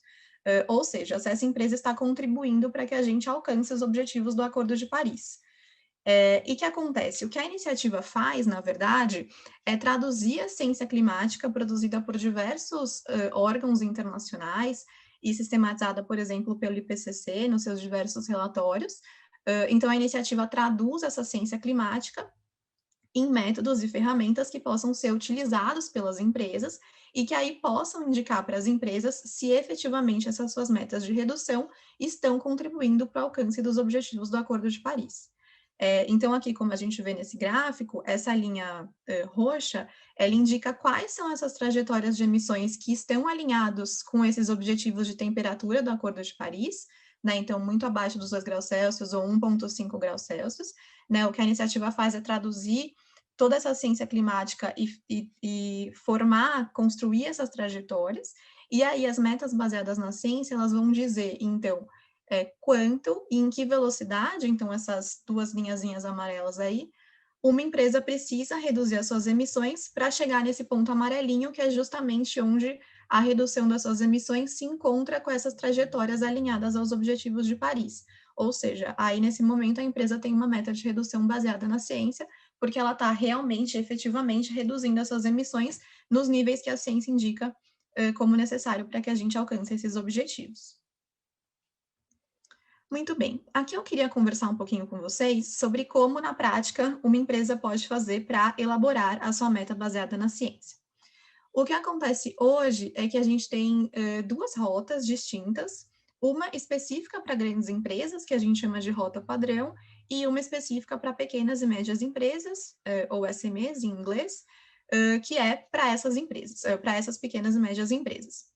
Ou seja, se essa empresa está contribuindo para que a gente alcance os objetivos do Acordo de Paris. E o que acontece? O que a iniciativa faz, na verdade, é traduzir a ciência climática produzida por diversos órgãos internacionais e sistematizada, por exemplo, pelo IPCC, nos seus diversos relatórios. Então, a iniciativa traduz essa ciência climática em métodos e ferramentas que possam ser utilizados pelas empresas e que aí possam indicar para as empresas se efetivamente essas suas metas de redução estão contribuindo para o alcance dos objetivos do Acordo de Paris. Então, aqui, como a gente vê nesse gráfico, essa linha roxa, ela indica quais são essas trajetórias de emissões que estão alinhados com esses objetivos de temperatura do Acordo de Paris, né? Então, muito abaixo dos 2 graus Celsius ou 1,5 graus Celsius, né? O que a iniciativa faz é traduzir toda essa ciência climática e construir essas trajetórias, e aí as metas baseadas na ciência, elas vão dizer, então, quanto e em que velocidade, então essas 2 linhazinhas amarelas aí, uma empresa precisa reduzir as suas emissões para chegar nesse ponto amarelinho, que é justamente onde a redução das suas emissões se encontra com essas trajetórias alinhadas aos objetivos de Paris. Ou seja, aí nesse momento a empresa tem uma meta de redução baseada na ciência, porque ela está realmente, efetivamente, reduzindo as suas emissões nos níveis que a ciência indica como necessário para que a gente alcance esses objetivos. Muito bem, aqui eu queria conversar um pouquinho com vocês sobre como, na prática, uma empresa pode fazer para elaborar a sua meta baseada na ciência. O que acontece hoje é que a gente tem 2 rotas distintas, uma específica para grandes empresas, que a gente chama de rota padrão, e uma específica para pequenas e médias empresas, ou SMEs em inglês, que é para essas empresas, para essas pequenas e médias empresas.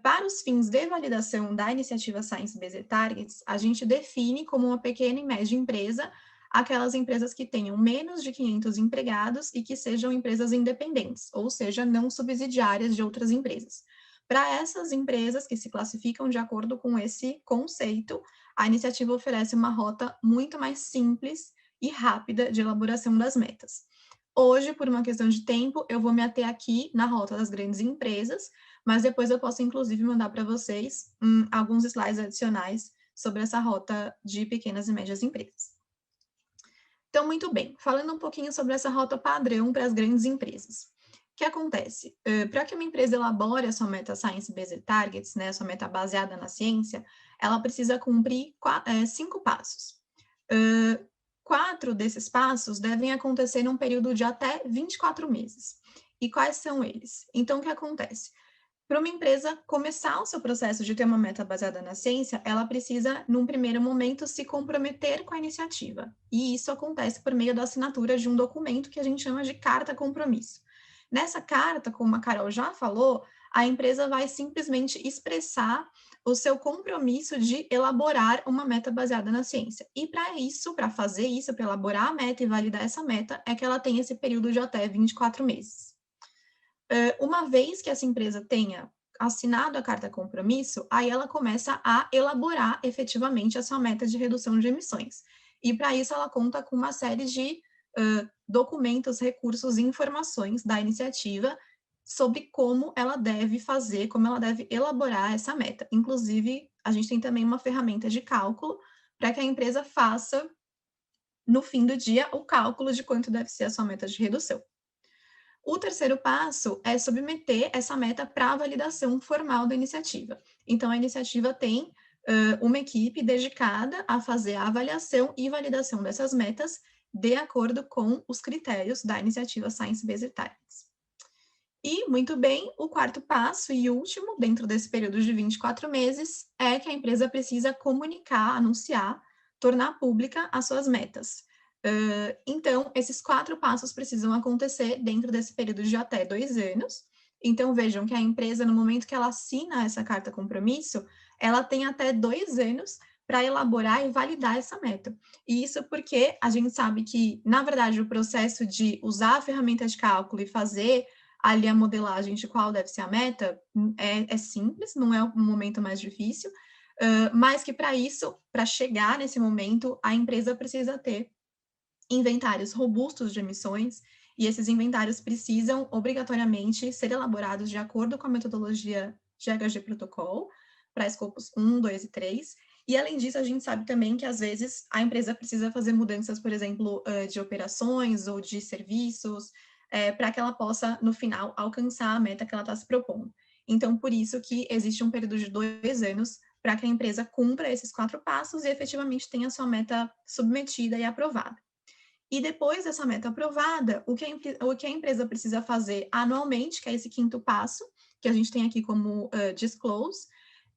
Para os fins de validação da iniciativa Science Based Targets, a gente define como uma pequena e média empresa aquelas empresas que tenham menos de 500 empregados e que sejam empresas independentes, ou seja, não subsidiárias de outras empresas. Para essas empresas que se classificam de acordo com esse conceito, a iniciativa oferece uma rota muito mais simples e rápida de elaboração das metas. Hoje, por uma questão de tempo, eu vou me ater aqui na rota das grandes empresas, mas depois eu posso, inclusive, mandar para vocês alguns slides adicionais sobre essa rota de pequenas e médias empresas. Então, muito bem, falando um pouquinho sobre essa rota padrão para as grandes empresas. O que acontece? Para que uma empresa elabore a sua meta Science Based Targets, né, a sua meta baseada na ciência, ela precisa cumprir 5 passos. 4 desses passos devem acontecer num período de até 24 meses. E quais são eles? Então, o que acontece? Para uma empresa começar o seu processo de ter uma meta baseada na ciência, ela precisa, num primeiro momento, se comprometer com a iniciativa. E isso acontece por meio da assinatura de um documento que a gente chama de carta compromisso. Nessa carta, como a Carol já falou, a empresa vai simplesmente expressar o seu compromisso de elaborar uma meta baseada na ciência. E para isso, para fazer isso, para elaborar a meta e validar essa meta, é que ela tem esse período de até 24 meses. Uma vez que essa empresa tenha assinado a carta compromisso, aí ela começa a elaborar efetivamente a sua meta de redução de emissões. E para isso ela conta com uma série de documentos, recursos e informações da iniciativa sobre como ela deve fazer, como ela deve elaborar essa meta. Inclusive, a gente tem também uma ferramenta de cálculo para que a empresa faça, no fim do dia, o cálculo de quanto deve ser a sua meta de redução. O terceiro passo é submeter essa meta para a validação formal da iniciativa. Então, a iniciativa tem uma equipe dedicada a fazer a avaliação e validação dessas metas de acordo com os critérios da iniciativa Science Based Targets. E, muito bem, o quarto passo e último, dentro desse período de 24 meses, é que a empresa precisa comunicar, anunciar, tornar pública as suas metas. Então, esses 4 passos precisam acontecer dentro desse período de até 2 anos. Então, vejam que a empresa, no momento que ela assina essa carta compromisso, ela tem até 2 anos para elaborar e validar essa meta. E isso porque a gente sabe que, na verdade, o processo de usar a ferramenta de cálculo e fazer ali a modelagem de qual deve ser a meta é simples, não é o momento mais difícil, mas que para isso, para chegar nesse momento, a empresa precisa ter inventários robustos de emissões, e esses inventários precisam, obrigatoriamente, ser elaborados de acordo com a metodologia GHG Protocol, para escopos 1, 2 e 3, e além disso, a gente sabe também que, às vezes, a empresa precisa fazer mudanças, por exemplo, de operações ou de serviços, para que ela possa, no final, alcançar a meta que ela está se propondo. Então, por isso que existe um período de 2 anos para que a empresa cumpra esses 4 passos e, efetivamente, tenha sua meta submetida e aprovada. E depois dessa meta aprovada, o que a empresa precisa fazer anualmente, que é esse 5º passo, que a gente tem aqui como disclose,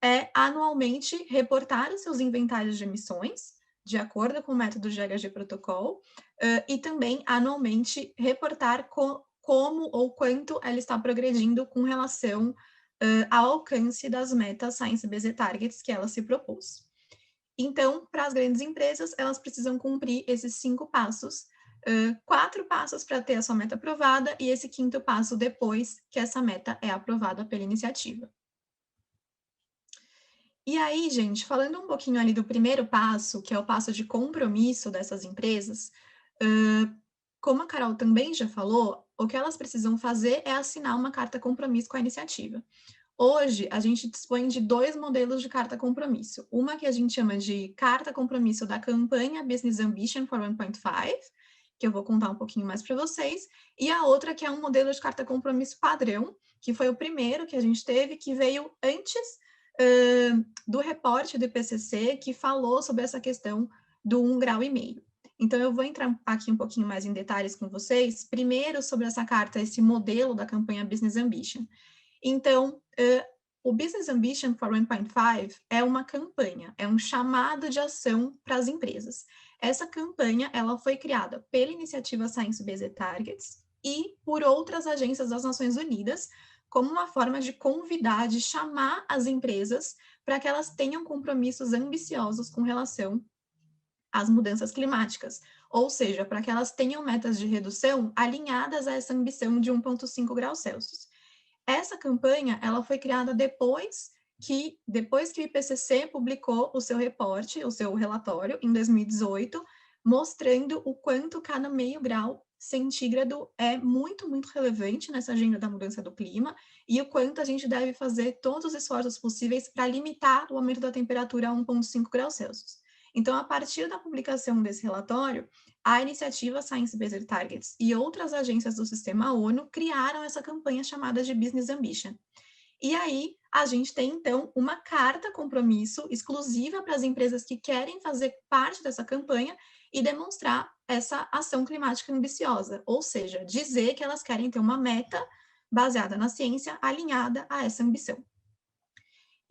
é anualmente reportar os seus inventários de emissões, de acordo com o método GHG Protocol, e também anualmente reportar como ou quanto ela está progredindo com relação ao alcance das metas Science-Based Targets que ela se propôs. Então, para as grandes empresas, elas precisam cumprir esses 5 passos, 4 passos para ter a sua meta aprovada e esse 5º passo depois que essa meta é aprovada pela iniciativa. E aí, gente, falando um pouquinho ali do primeiro passo, que é o passo de compromisso dessas empresas, como a Carol também já falou, o que elas precisam fazer é assinar uma carta compromisso com a iniciativa. Hoje, a gente dispõe de 2 modelos de carta compromisso. Uma que a gente chama de carta compromisso da campanha Business Ambition for 1.5, que eu vou contar um pouquinho mais para vocês, e a outra que é um modelo de carta compromisso padrão, que foi o primeiro que a gente teve, que veio antes do reporte do IPCC, que falou sobre essa questão do 1,5 grau. Então, eu vou entrar aqui um pouquinho mais em detalhes com vocês, primeiro sobre essa carta, esse modelo da campanha Business Ambition. Então, o Business Ambition for 1.5 é uma campanha, é um chamado de ação para as empresas. Essa campanha, ela foi criada pela iniciativa Science Based Targets e por outras agências das Nações Unidas, como uma forma de convidar, de chamar as empresas para que elas tenham compromissos ambiciosos com relação às mudanças climáticas, ou seja, para que elas tenham metas de redução alinhadas a essa ambição de 1,5 graus Celsius. Essa campanha, ela foi criada depois que o IPCC publicou o seu reporte, o seu relatório, em 2018, mostrando o quanto cada 0,5 grau centígrado é muito, muito relevante nessa agenda da mudança do clima e o quanto a gente deve fazer todos os esforços possíveis para limitar o aumento da temperatura a 1,5 graus Celsius. Então, a partir da publicação desse relatório, a iniciativa Science Based Targets e outras agências do sistema ONU criaram essa campanha chamada de Business Ambition. E aí, a gente tem, então, uma carta compromisso exclusiva para as empresas que querem fazer parte dessa campanha e demonstrar essa ação climática ambiciosa, ou seja, dizer que elas querem ter uma meta baseada na ciência alinhada a essa ambição.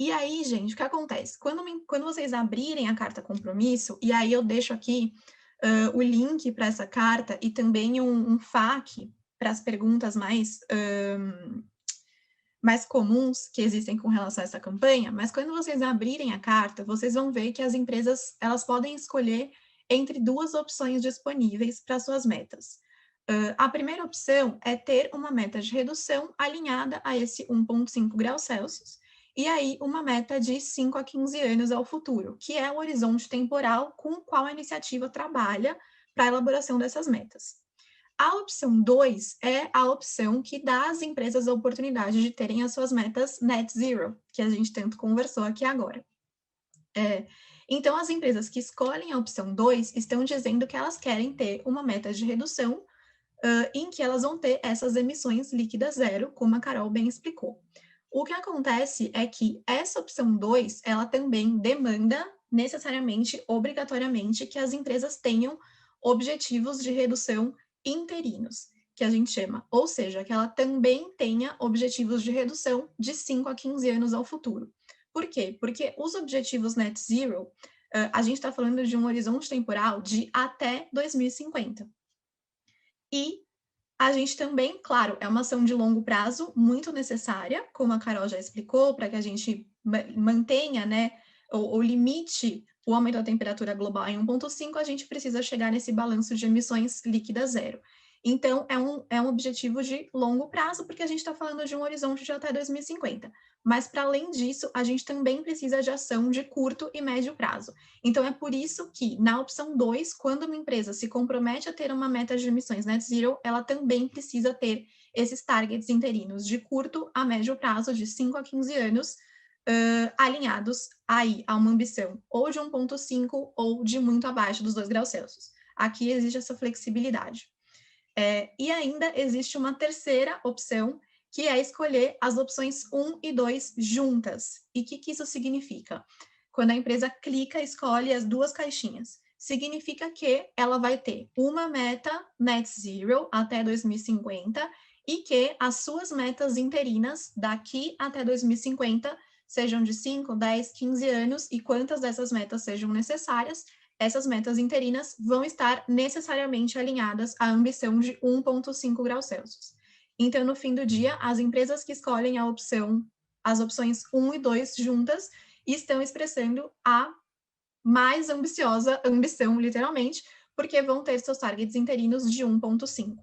E aí, gente, o que acontece? Quando vocês abrirem a carta compromisso, e aí eu deixo aqui o link para essa carta e também um FAQ para as perguntas mais comuns que existem com relação a essa campanha, mas quando vocês abrirem a carta, vocês vão ver que as empresas elas podem escolher entre 2 opções disponíveis para suas metas. A primeira opção é ter uma meta de redução alinhada a esse 1,5 graus Celsius, e aí uma meta de 5 a 15 anos ao futuro, que é o horizonte temporal com o qual a iniciativa trabalha para a elaboração dessas metas. A opção 2 é a opção que dá às empresas a oportunidade de terem as suas metas net zero, que a gente tanto conversou aqui agora. Então, as empresas que escolhem a opção 2 estão dizendo que elas querem ter uma meta de redução em que elas vão ter essas emissões líquidas zero, como a Carol bem explicou. O que acontece é que essa opção 2, ela também demanda necessariamente, obrigatoriamente, que as empresas tenham objetivos de redução interinos, que a gente chama, ou seja, que ela também tenha objetivos de redução de 5 a 15 anos ao futuro. Por quê? Porque os objetivos net zero, a gente está falando de um horizonte temporal de até 2050. E a gente também, claro, é uma ação de longo prazo muito necessária, como a Carol já explicou, para que a gente mantenha, né, ou limite o aumento da temperatura global em 1,5, a gente precisa chegar nesse balanço de emissões líquidas zero. Então, é um objetivo de longo prazo, porque a gente está falando de um horizonte de até 2050. Mas, para além disso, a gente também precisa de ação de curto e médio prazo. Então, é por isso que, na opção 2, quando uma empresa se compromete a ter uma meta de emissões net zero, ela também precisa ter esses targets interinos de curto a médio prazo, de 5 a 15 anos, alinhados aí a uma ambição ou de 1,5 ou de muito abaixo dos 2 graus Celsius. Aqui existe essa flexibilidade. E ainda existe uma terceira opção, que é escolher as opções 1 e 2 juntas. E o que isso significa? Quando a empresa clica, escolhe as 2 caixinhas. Significa que ela vai ter uma meta net zero até 2050 e que as suas metas interinas daqui até 2050 sejam de 5, 10, 15 anos e quantas dessas metas sejam necessárias, essas metas interinas vão estar necessariamente alinhadas à ambição de 1,5 graus Celsius. Então, no fim do dia, as empresas que escolhem as opções 1 e 2 juntas estão expressando a mais ambiciosa ambição, literalmente, porque vão ter seus targets interinos de 1,5.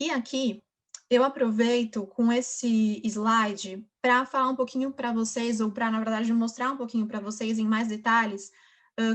E aqui, eu aproveito com esse slide para falar um pouquinho para vocês, ou para, na verdade, mostrar um pouquinho para vocês em mais detalhes,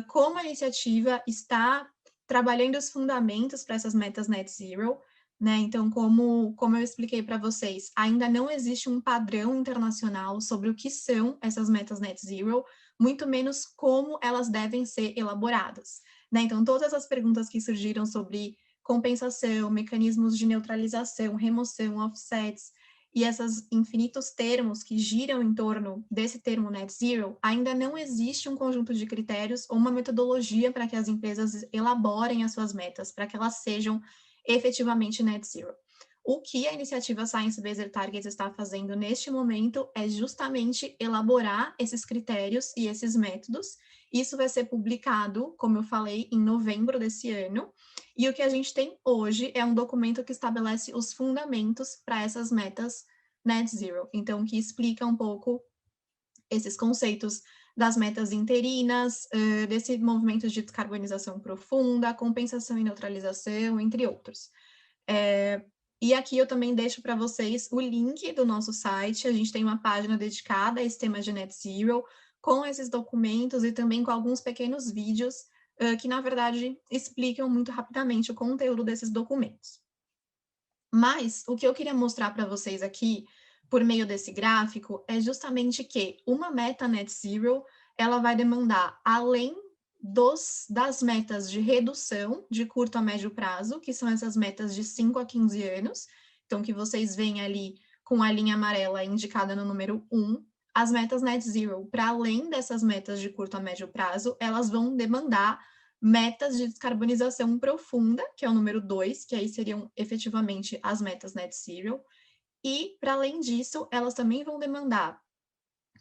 como a iniciativa está trabalhando os fundamentos para essas metas net zero, né? Então, como eu expliquei para vocês, ainda não existe um padrão internacional sobre o que são essas metas net zero, muito menos como elas devem ser elaboradas, né? Então, todas as perguntas que surgiram sobre compensação, mecanismos de neutralização, remoção, offsets, e esses infinitos termos que giram em torno desse termo net zero, ainda não existe um conjunto de critérios ou uma metodologia para que as empresas elaborem as suas metas, para que elas sejam efetivamente net zero. O que a iniciativa Science Based Targets está fazendo neste momento é justamente elaborar esses critérios e esses métodos. Isso vai ser publicado, como eu falei, em novembro desse ano. E o que a gente tem hoje é um documento que estabelece os fundamentos para essas metas net zero. Então, que explica um pouco esses conceitos das metas interinas, desse movimento de descarbonização profunda, compensação e neutralização, entre outros. E aqui eu também deixo para vocês o link do nosso site. A gente tem uma página dedicada a esse tema de net zero, com esses documentos e também com alguns pequenos vídeos que, na verdade, explicam muito rapidamente o conteúdo desses documentos. Mas o que eu queria mostrar para vocês aqui, por meio desse gráfico, é justamente que uma meta net zero, ela vai demandar, além das metas de redução de curto a médio prazo, que são essas metas de 5 a 15 anos, então que vocês veem ali com a linha amarela indicada no número 1, as metas net zero, para além dessas metas de curto a médio prazo, elas vão demandar metas de descarbonização profunda, que é o número 2, que aí seriam efetivamente as metas net zero, e, para além disso, elas também vão demandar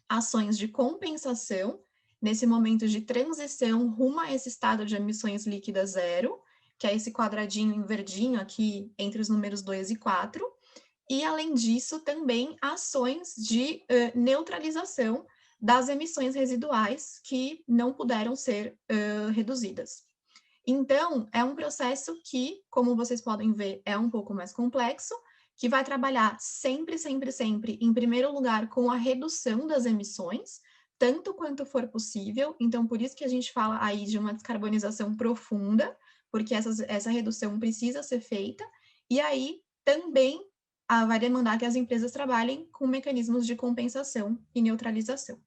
ações de compensação, nesse momento de transição rumo a esse estado de emissões líquidas zero, que é esse quadradinho em verdinho aqui entre os números 2 e 4, e, além disso, também ações de neutralização das emissões residuais que não puderam ser reduzidas. Então, é um processo que, como vocês podem ver, é um pouco mais complexo, que vai trabalhar sempre, em primeiro lugar, com a redução das emissões, tanto quanto for possível. Então, por isso que a gente fala aí de uma descarbonização profunda, porque essa redução precisa ser feita, e aí também vai demandar que as empresas trabalhem com mecanismos de compensação e neutralização.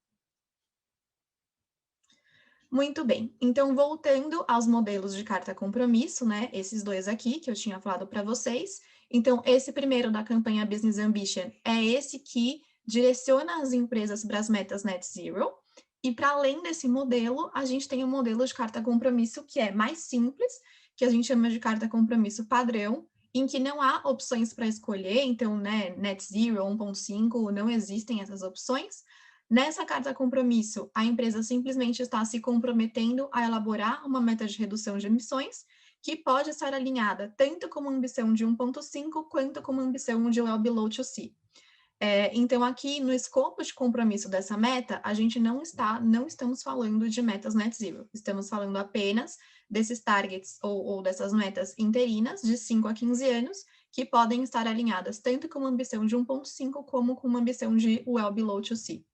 Muito bem, então voltando aos modelos de carta compromisso, né, esses dois aqui que eu tinha falado para vocês. Então, esse primeiro da campanha Business Ambition é esse que direciona as empresas para as metas net zero. E para além desse modelo, a gente tem um modelo de carta compromisso que é mais simples, que a gente chama de carta compromisso padrão, em que não há opções para escolher, então, né, net zero, 1.5, não existem essas opções. Nessa carta compromisso, a empresa simplesmente está se comprometendo a elaborar uma meta de redução de emissões, que pode estar alinhada tanto com uma ambição de 1.5, quanto com uma ambição de well below 2C. Então, aqui, no escopo de compromisso dessa meta, a gente não estamos falando de metas net zero, estamos falando apenas desses targets ou dessas metas interinas de 5 a 15 anos, que podem estar alinhadas tanto com uma ambição de 1.5, como com uma ambição de well below 2C.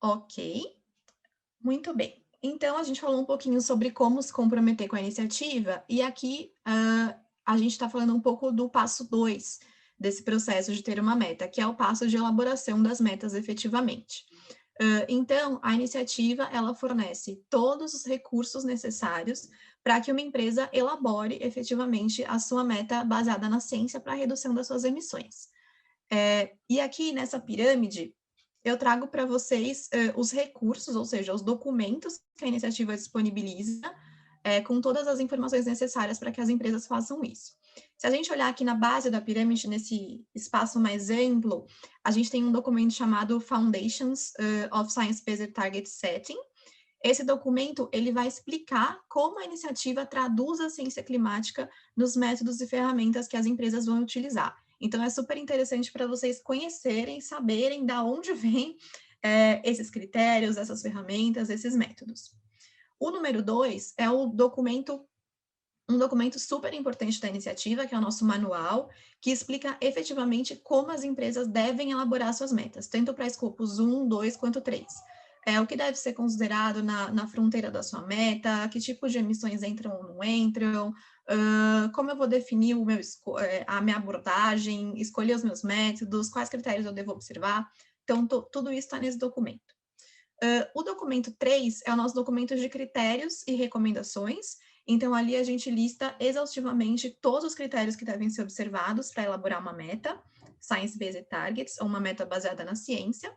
Ok, muito bem. Então, a gente falou um pouquinho sobre como se comprometer com a iniciativa, e aqui a gente está falando um pouco do passo 2 desse processo de ter uma meta, que é o passo de elaboração das metas efetivamente. Então, a iniciativa, ela fornece todos os recursos necessários para que uma empresa elabore efetivamente a sua meta baseada na ciência para a redução das suas emissões. E aqui, nessa pirâmide, eu trago para vocês os recursos, ou seja, os documentos que a iniciativa disponibiliza, com todas as informações necessárias para que as empresas façam isso. Se a gente olhar aqui na base da pirâmide, nesse espaço mais amplo, a gente tem um documento chamado Foundations of Science-Based Target Setting, Esse documento, ele vai explicar como a iniciativa traduz a ciência climática nos métodos e ferramentas que as empresas vão utilizar. Então, é super interessante para vocês conhecerem, saberem da onde vêm esses critérios, essas ferramentas, esses métodos. O número 2 é um documento super importante da iniciativa, que é o nosso manual, que explica efetivamente como as empresas devem elaborar suas metas, tanto para escopos 1, 2 quanto 3. O que deve ser considerado na fronteira da sua meta, que tipo de emissões entram ou não entram, como eu vou definir a minha abordagem, escolher os meus métodos, quais critérios eu devo observar. Então, tudo isso está nesse documento. O documento 3 é o nosso documento de critérios e recomendações. Então, ali a gente lista exaustivamente todos os critérios que devem ser observados para elaborar uma meta, Science-Based Targets, ou uma meta baseada na ciência.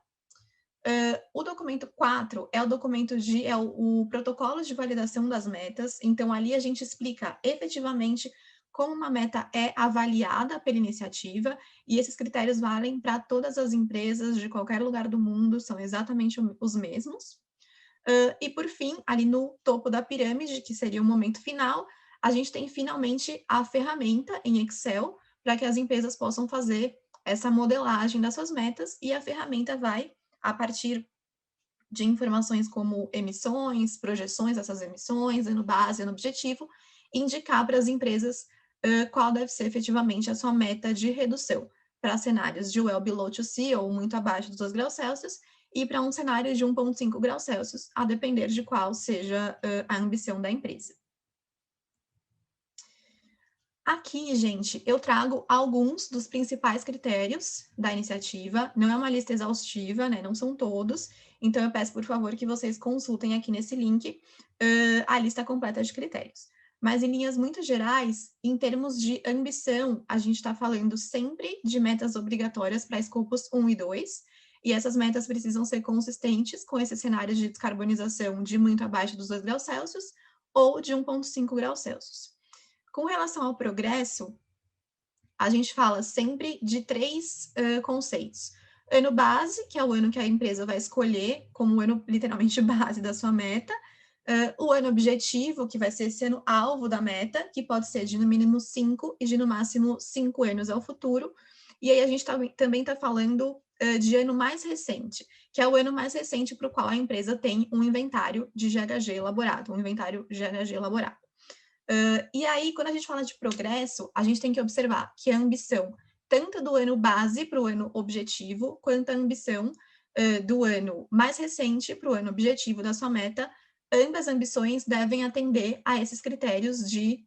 O documento 4 é o protocolo de validação das metas. Então, ali a gente explica efetivamente como uma meta é avaliada pela iniciativa, e esses critérios valem para todas as empresas de qualquer lugar do mundo, são exatamente os mesmos. E, por fim, ali no topo da pirâmide, que seria o momento final, a gente tem finalmente a ferramenta em Excel para que as empresas possam fazer essa modelagem das suas metas, e a ferramenta vai, a partir de informações como emissões, projeções dessas emissões, ano base, ano objetivo, indicar para as empresas qual deve ser efetivamente a sua meta de redução, para cenários de well below 2C, ou muito abaixo dos 2 graus Celsius, e para um cenário de 1,5 graus Celsius, a depender de qual seja a ambição da empresa. Aqui, gente, eu trago alguns dos principais critérios da iniciativa. Não é uma lista exaustiva, né? Não são todos. Então, eu peço, por favor, que vocês consultem aqui nesse link a lista completa de critérios. Mas, em linhas muito gerais, em termos de ambição, a gente está falando sempre de metas obrigatórias para escopos 1 e 2, e essas metas precisam ser consistentes com esses cenários de descarbonização de muito abaixo dos 2 graus Celsius ou de 1,5 graus Celsius. Com relação ao progresso, a gente fala sempre de 3 conceitos. Ano base, que é o ano que a empresa vai escolher como o ano literalmente base da sua meta. O ano objetivo, que vai ser esse ano alvo da meta, que pode ser de no mínimo 5 e de no máximo 5 anos ao futuro. E aí a gente também está falando de ano mais recente, que é o ano mais recente para o qual a empresa tem um inventário de GHG elaborado, um inventário GHG elaborado. E aí, quando a gente fala de progresso, a gente tem que observar que a ambição, tanto do ano base para o ano objetivo, quanto a ambição do ano mais recente para o ano objetivo da sua meta, ambas ambições devem atender a esses critérios de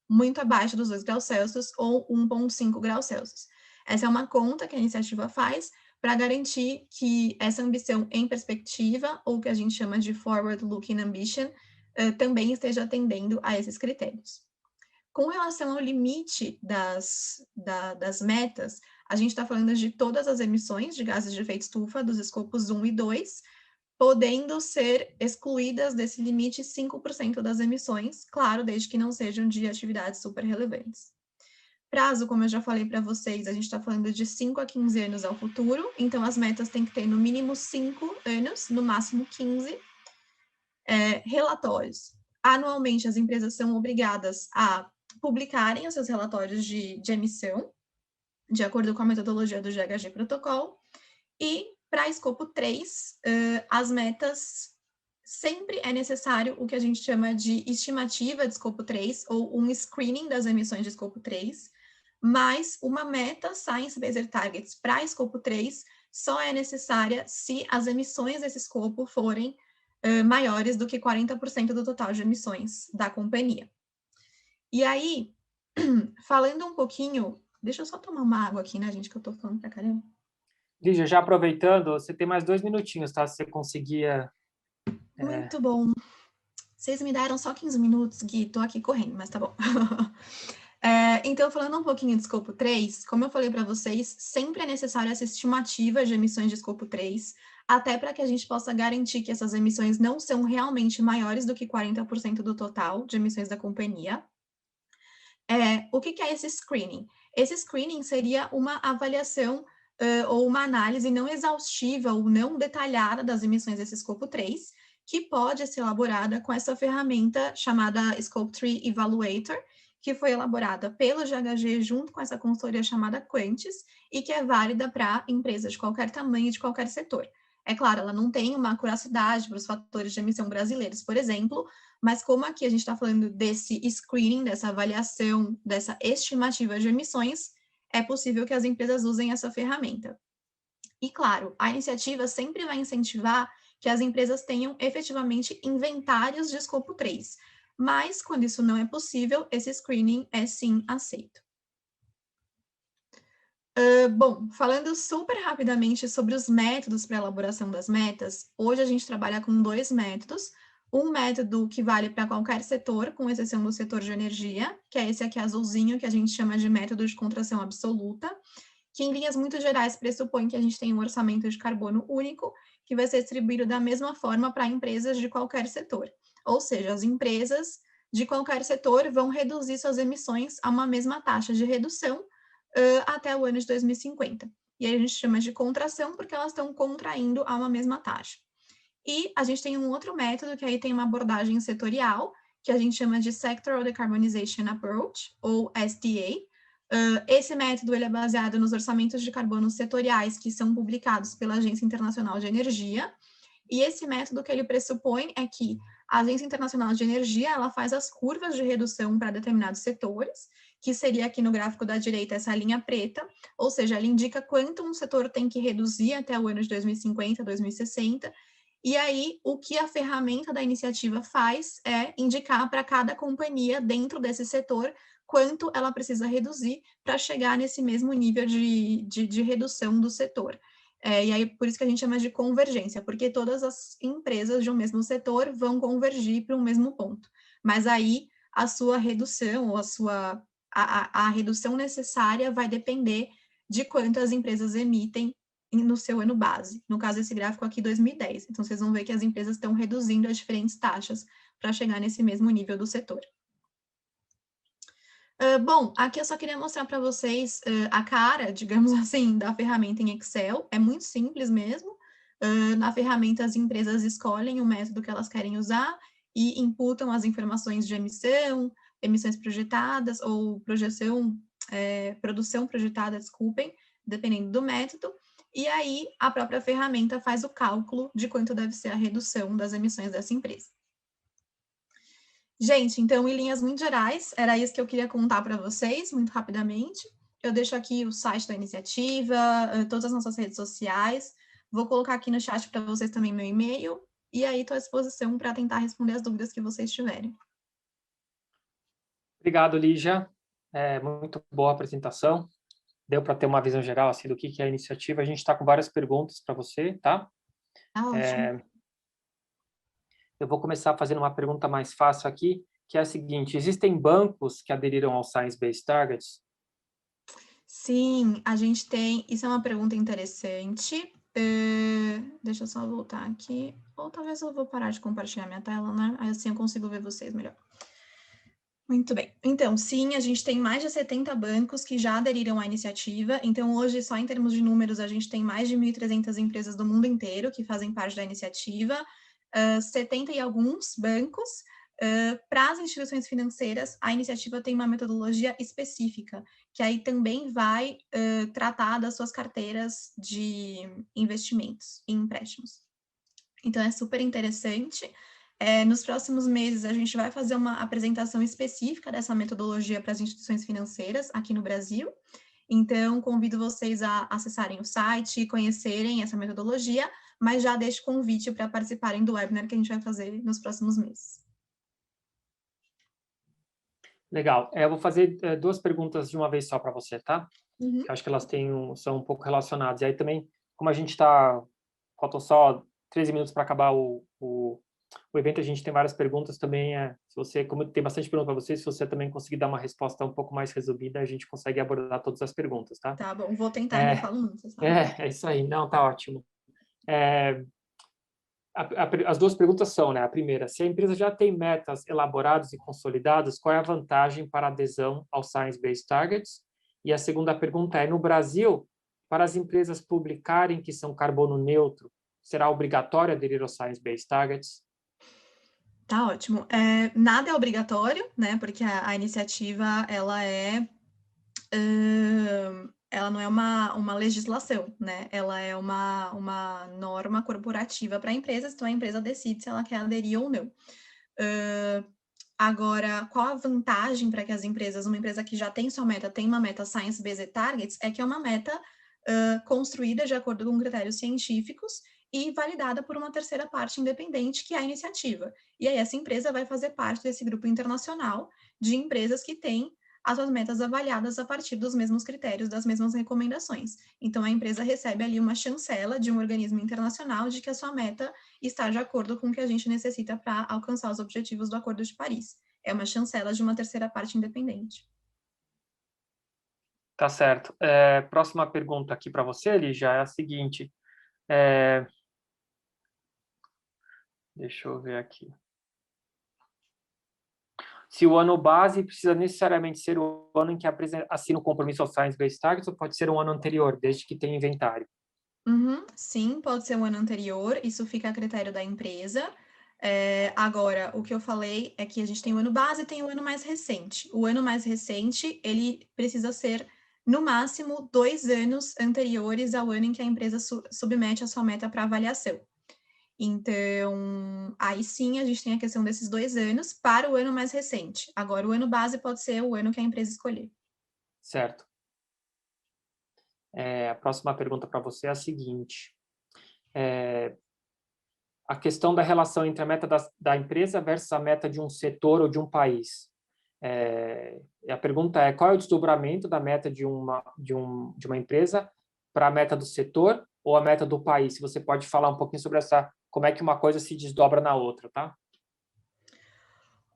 muito abaixo dos 2 graus Celsius ou 1,5 graus Celsius. Essa é uma conta que a iniciativa faz para garantir que essa ambição em perspectiva, ou que a gente chama de forward-looking ambition, também esteja atendendo a esses critérios. Com relação ao limite das metas, a gente está falando de todas as emissões de gases de efeito estufa dos escopos 1 e 2, podendo ser excluídas desse limite 5% das emissões, claro, desde que não sejam de atividades super relevantes. Prazo, como eu já falei para vocês, a gente está falando de 5 a 15 anos ao futuro, então as metas têm que ter no mínimo 5 anos, no máximo 15. Relatórios. Anualmente, as empresas são obrigadas a publicarem os seus relatórios de emissão, de acordo com a metodologia do GHG Protocol, e para escopo 3, as metas, sempre é necessário o que a gente chama de estimativa de escopo 3, ou um screening das emissões de escopo 3, mas uma meta Science-Based Targets para escopo 3 só é necessária se as emissões desse escopo forem maiores do que 40% do total de emissões da companhia. E aí, falando um pouquinho, deixa eu só tomar uma água aqui, né, gente, que eu tô falando pra caramba. Lígia, já aproveitando, você tem mais 2 minutinhos, tá? Se você conseguia... Muito bom. Vocês me deram só 15 minutos, Gui, tô aqui correndo, mas tá bom. Então, falando um pouquinho de escopo 3, como eu falei para vocês, sempre é necessário essa estimativa de emissões de escopo 3, até para que a gente possa garantir que essas emissões não são realmente maiores do que 40% do total de emissões da companhia. O que é esse screening? Esse screening seria uma avaliação ou uma análise não exaustiva ou não detalhada das emissões desse escopo 3, que pode ser elaborada com essa ferramenta chamada Scope 3 Evaluator, que foi elaborada pelo GHG junto com essa consultoria chamada Quantis, e que é válida para empresas de qualquer tamanho e de qualquer setor. É claro, ela não tem uma acuracidade para os fatores de emissão brasileiros, por exemplo, mas como aqui a gente está falando desse screening, dessa avaliação, dessa estimativa de emissões, é possível que as empresas usem essa ferramenta. E, claro, a iniciativa sempre vai incentivar que as empresas tenham efetivamente inventários de escopo 3, mas, quando isso não é possível, esse screening é sim aceito. Bom, falando super rapidamente sobre os métodos para elaboração das metas, hoje a gente trabalha com 2 métodos. Um método que vale para qualquer setor, com exceção do setor de energia, que é esse aqui azulzinho, que a gente chama de método de contração absoluta, que em linhas muito gerais pressupõe que a gente tem um orçamento de carbono único, que vai ser distribuído da mesma forma para empresas de qualquer setor. Ou seja, as empresas de qualquer setor vão reduzir suas emissões a uma mesma taxa de redução até o ano de 2050. E aí a gente chama de contração porque elas estão contraindo a uma mesma taxa. E a gente tem um outro método que aí tem uma abordagem setorial, que a gente chama de Sectoral Decarbonization Approach, ou SDA. Esse método ele é baseado nos orçamentos de carbono setoriais que são publicados pela Agência Internacional de Energia, e esse método que ele pressupõe é que a Agência Internacional de Energia, ela faz as curvas de redução para determinados setores, que seria aqui no gráfico da direita essa linha preta, ou seja, ela indica quanto um setor tem que reduzir até o ano de 2050, 2060, e aí o que a ferramenta da iniciativa faz é indicar para cada companhia dentro desse setor quanto ela precisa reduzir para chegar nesse mesmo nível de redução do setor. E aí, por isso que a gente chama de convergência, porque todas as empresas de um mesmo setor vão convergir para um mesmo ponto. Mas aí, a sua redução, ou a redução necessária vai depender de quantas empresas emitem no seu ano base. No caso, esse gráfico aqui, 2010. Então, vocês vão ver que as empresas estão reduzindo as diferentes taxas para chegar nesse mesmo nível do setor. Bom, aqui eu só queria mostrar para vocês a cara, digamos assim, da ferramenta em Excel. É muito simples mesmo. Na ferramenta, as empresas escolhem o método que elas querem usar e imputam as informações de emissão, emissões projetadas ou produção projetada, desculpem, dependendo do método. E aí, a própria ferramenta faz o cálculo de quanto deve ser a redução das emissões dessa empresa. Gente, então, em linhas muito gerais, era isso que eu queria contar para vocês, muito rapidamente. Eu deixo aqui o site da iniciativa, todas as nossas redes sociais. Vou colocar aqui no chat para vocês também meu e-mail. E aí, estou à disposição para tentar responder as dúvidas que vocês tiverem. Obrigado, Lígia. Muito boa a apresentação. Deu para ter uma visão geral assim, do que é a iniciativa. A gente está com várias perguntas para você, tá? Ótimo. Eu vou começar fazendo uma pergunta mais fácil aqui, que é a seguinte: existem bancos que aderiram ao Science Based Targets? Sim, a gente tem... Isso é uma pergunta interessante. Deixa eu só voltar aqui. Ou talvez eu vou parar de compartilhar minha tela, né? Aí assim eu consigo ver vocês melhor. Muito bem. Então, sim, a gente tem mais de 70 bancos que já aderiram à iniciativa. Então, hoje, só em termos de números, a gente tem mais de 1.300 empresas do mundo inteiro que fazem parte da iniciativa. 70 e alguns bancos. Para as instituições financeiras, a iniciativa tem uma metodologia específica, que aí também vai tratar das suas carteiras de investimentos e empréstimos. Então, é super interessante. Nos próximos meses, a gente vai fazer uma apresentação específica dessa metodologia para as instituições financeiras aqui no Brasil. Então, convido vocês a acessarem o site e conhecerem essa metodologia, mas já deixo convite para participarem do webinar que a gente vai fazer nos próximos meses. Legal. Eu vou fazer 2 perguntas de uma vez só para você, tá? Uhum. Eu acho que elas são um pouco relacionadas. E aí também, como a gente está... Faltam só 13 minutos para acabar o evento, a gente tem várias perguntas também. Se você, como tem bastante pergunta para você, se você também conseguir dar uma resposta um pouco mais resumida, a gente consegue abordar todas as perguntas, tá? Tá bom, vou tentar, eu falo muito, sabe? É isso aí. Não, tá ótimo. As 2 perguntas são, né? A primeira, se a empresa já tem metas elaboradas e consolidadas, qual é a vantagem para a adesão ao Science Based Targets? E a segunda pergunta é, no Brasil, Para as empresas publicarem que são carbono neutro, será obrigatório aderir aos Science Based Targets? Tá ótimo. Nada é obrigatório, né? Porque a iniciativa, ela não é uma legislação, né? Ela é uma norma corporativa para empresas, então a empresa decide se ela quer aderir ou não. Agora, qual a vantagem para que as empresas, uma empresa que já tem sua meta, tem uma meta Science Based Targets, é que é uma meta construída de acordo com critérios científicos e validada por uma terceira parte independente, que é a iniciativa. E aí essa empresa vai fazer parte desse grupo internacional de empresas que têm as suas metas avaliadas a partir dos mesmos critérios, das mesmas recomendações. Então, a empresa recebe ali uma chancela de um organismo internacional de que a sua meta está de acordo com o que a gente necessita para alcançar os objetivos do Acordo de Paris. É uma chancela de uma terceira parte independente. Tá certo. Próxima pergunta aqui para você, Lígia, é a seguinte. Deixa eu ver aqui. Se o ano base precisa necessariamente ser o ano em que a empresa assina o compromisso ao Science Based Targets ou pode ser um ano anterior, desde que tenha inventário? Sim, pode ser o ano anterior, isso fica a critério da empresa. Agora, o que eu falei é que a gente tem o ano base e tem o ano mais recente. O ano mais recente, ele precisa ser, no máximo, 2 anos anteriores ao ano em que a empresa submete a sua meta para avaliação. Então, aí sim a gente tem a questão desses 2 anos para o ano mais recente. Agora, o ano base pode ser o ano que a empresa escolher. Certo. A próxima pergunta para você é a seguinte. A questão da relação entre a meta da empresa versus a meta de um setor ou de um país. A pergunta é, qual é o desdobramento da meta de uma empresa para a meta do setor ou a meta do país? Se você pode falar um pouquinho sobre como é que uma coisa se desdobra na outra, tá?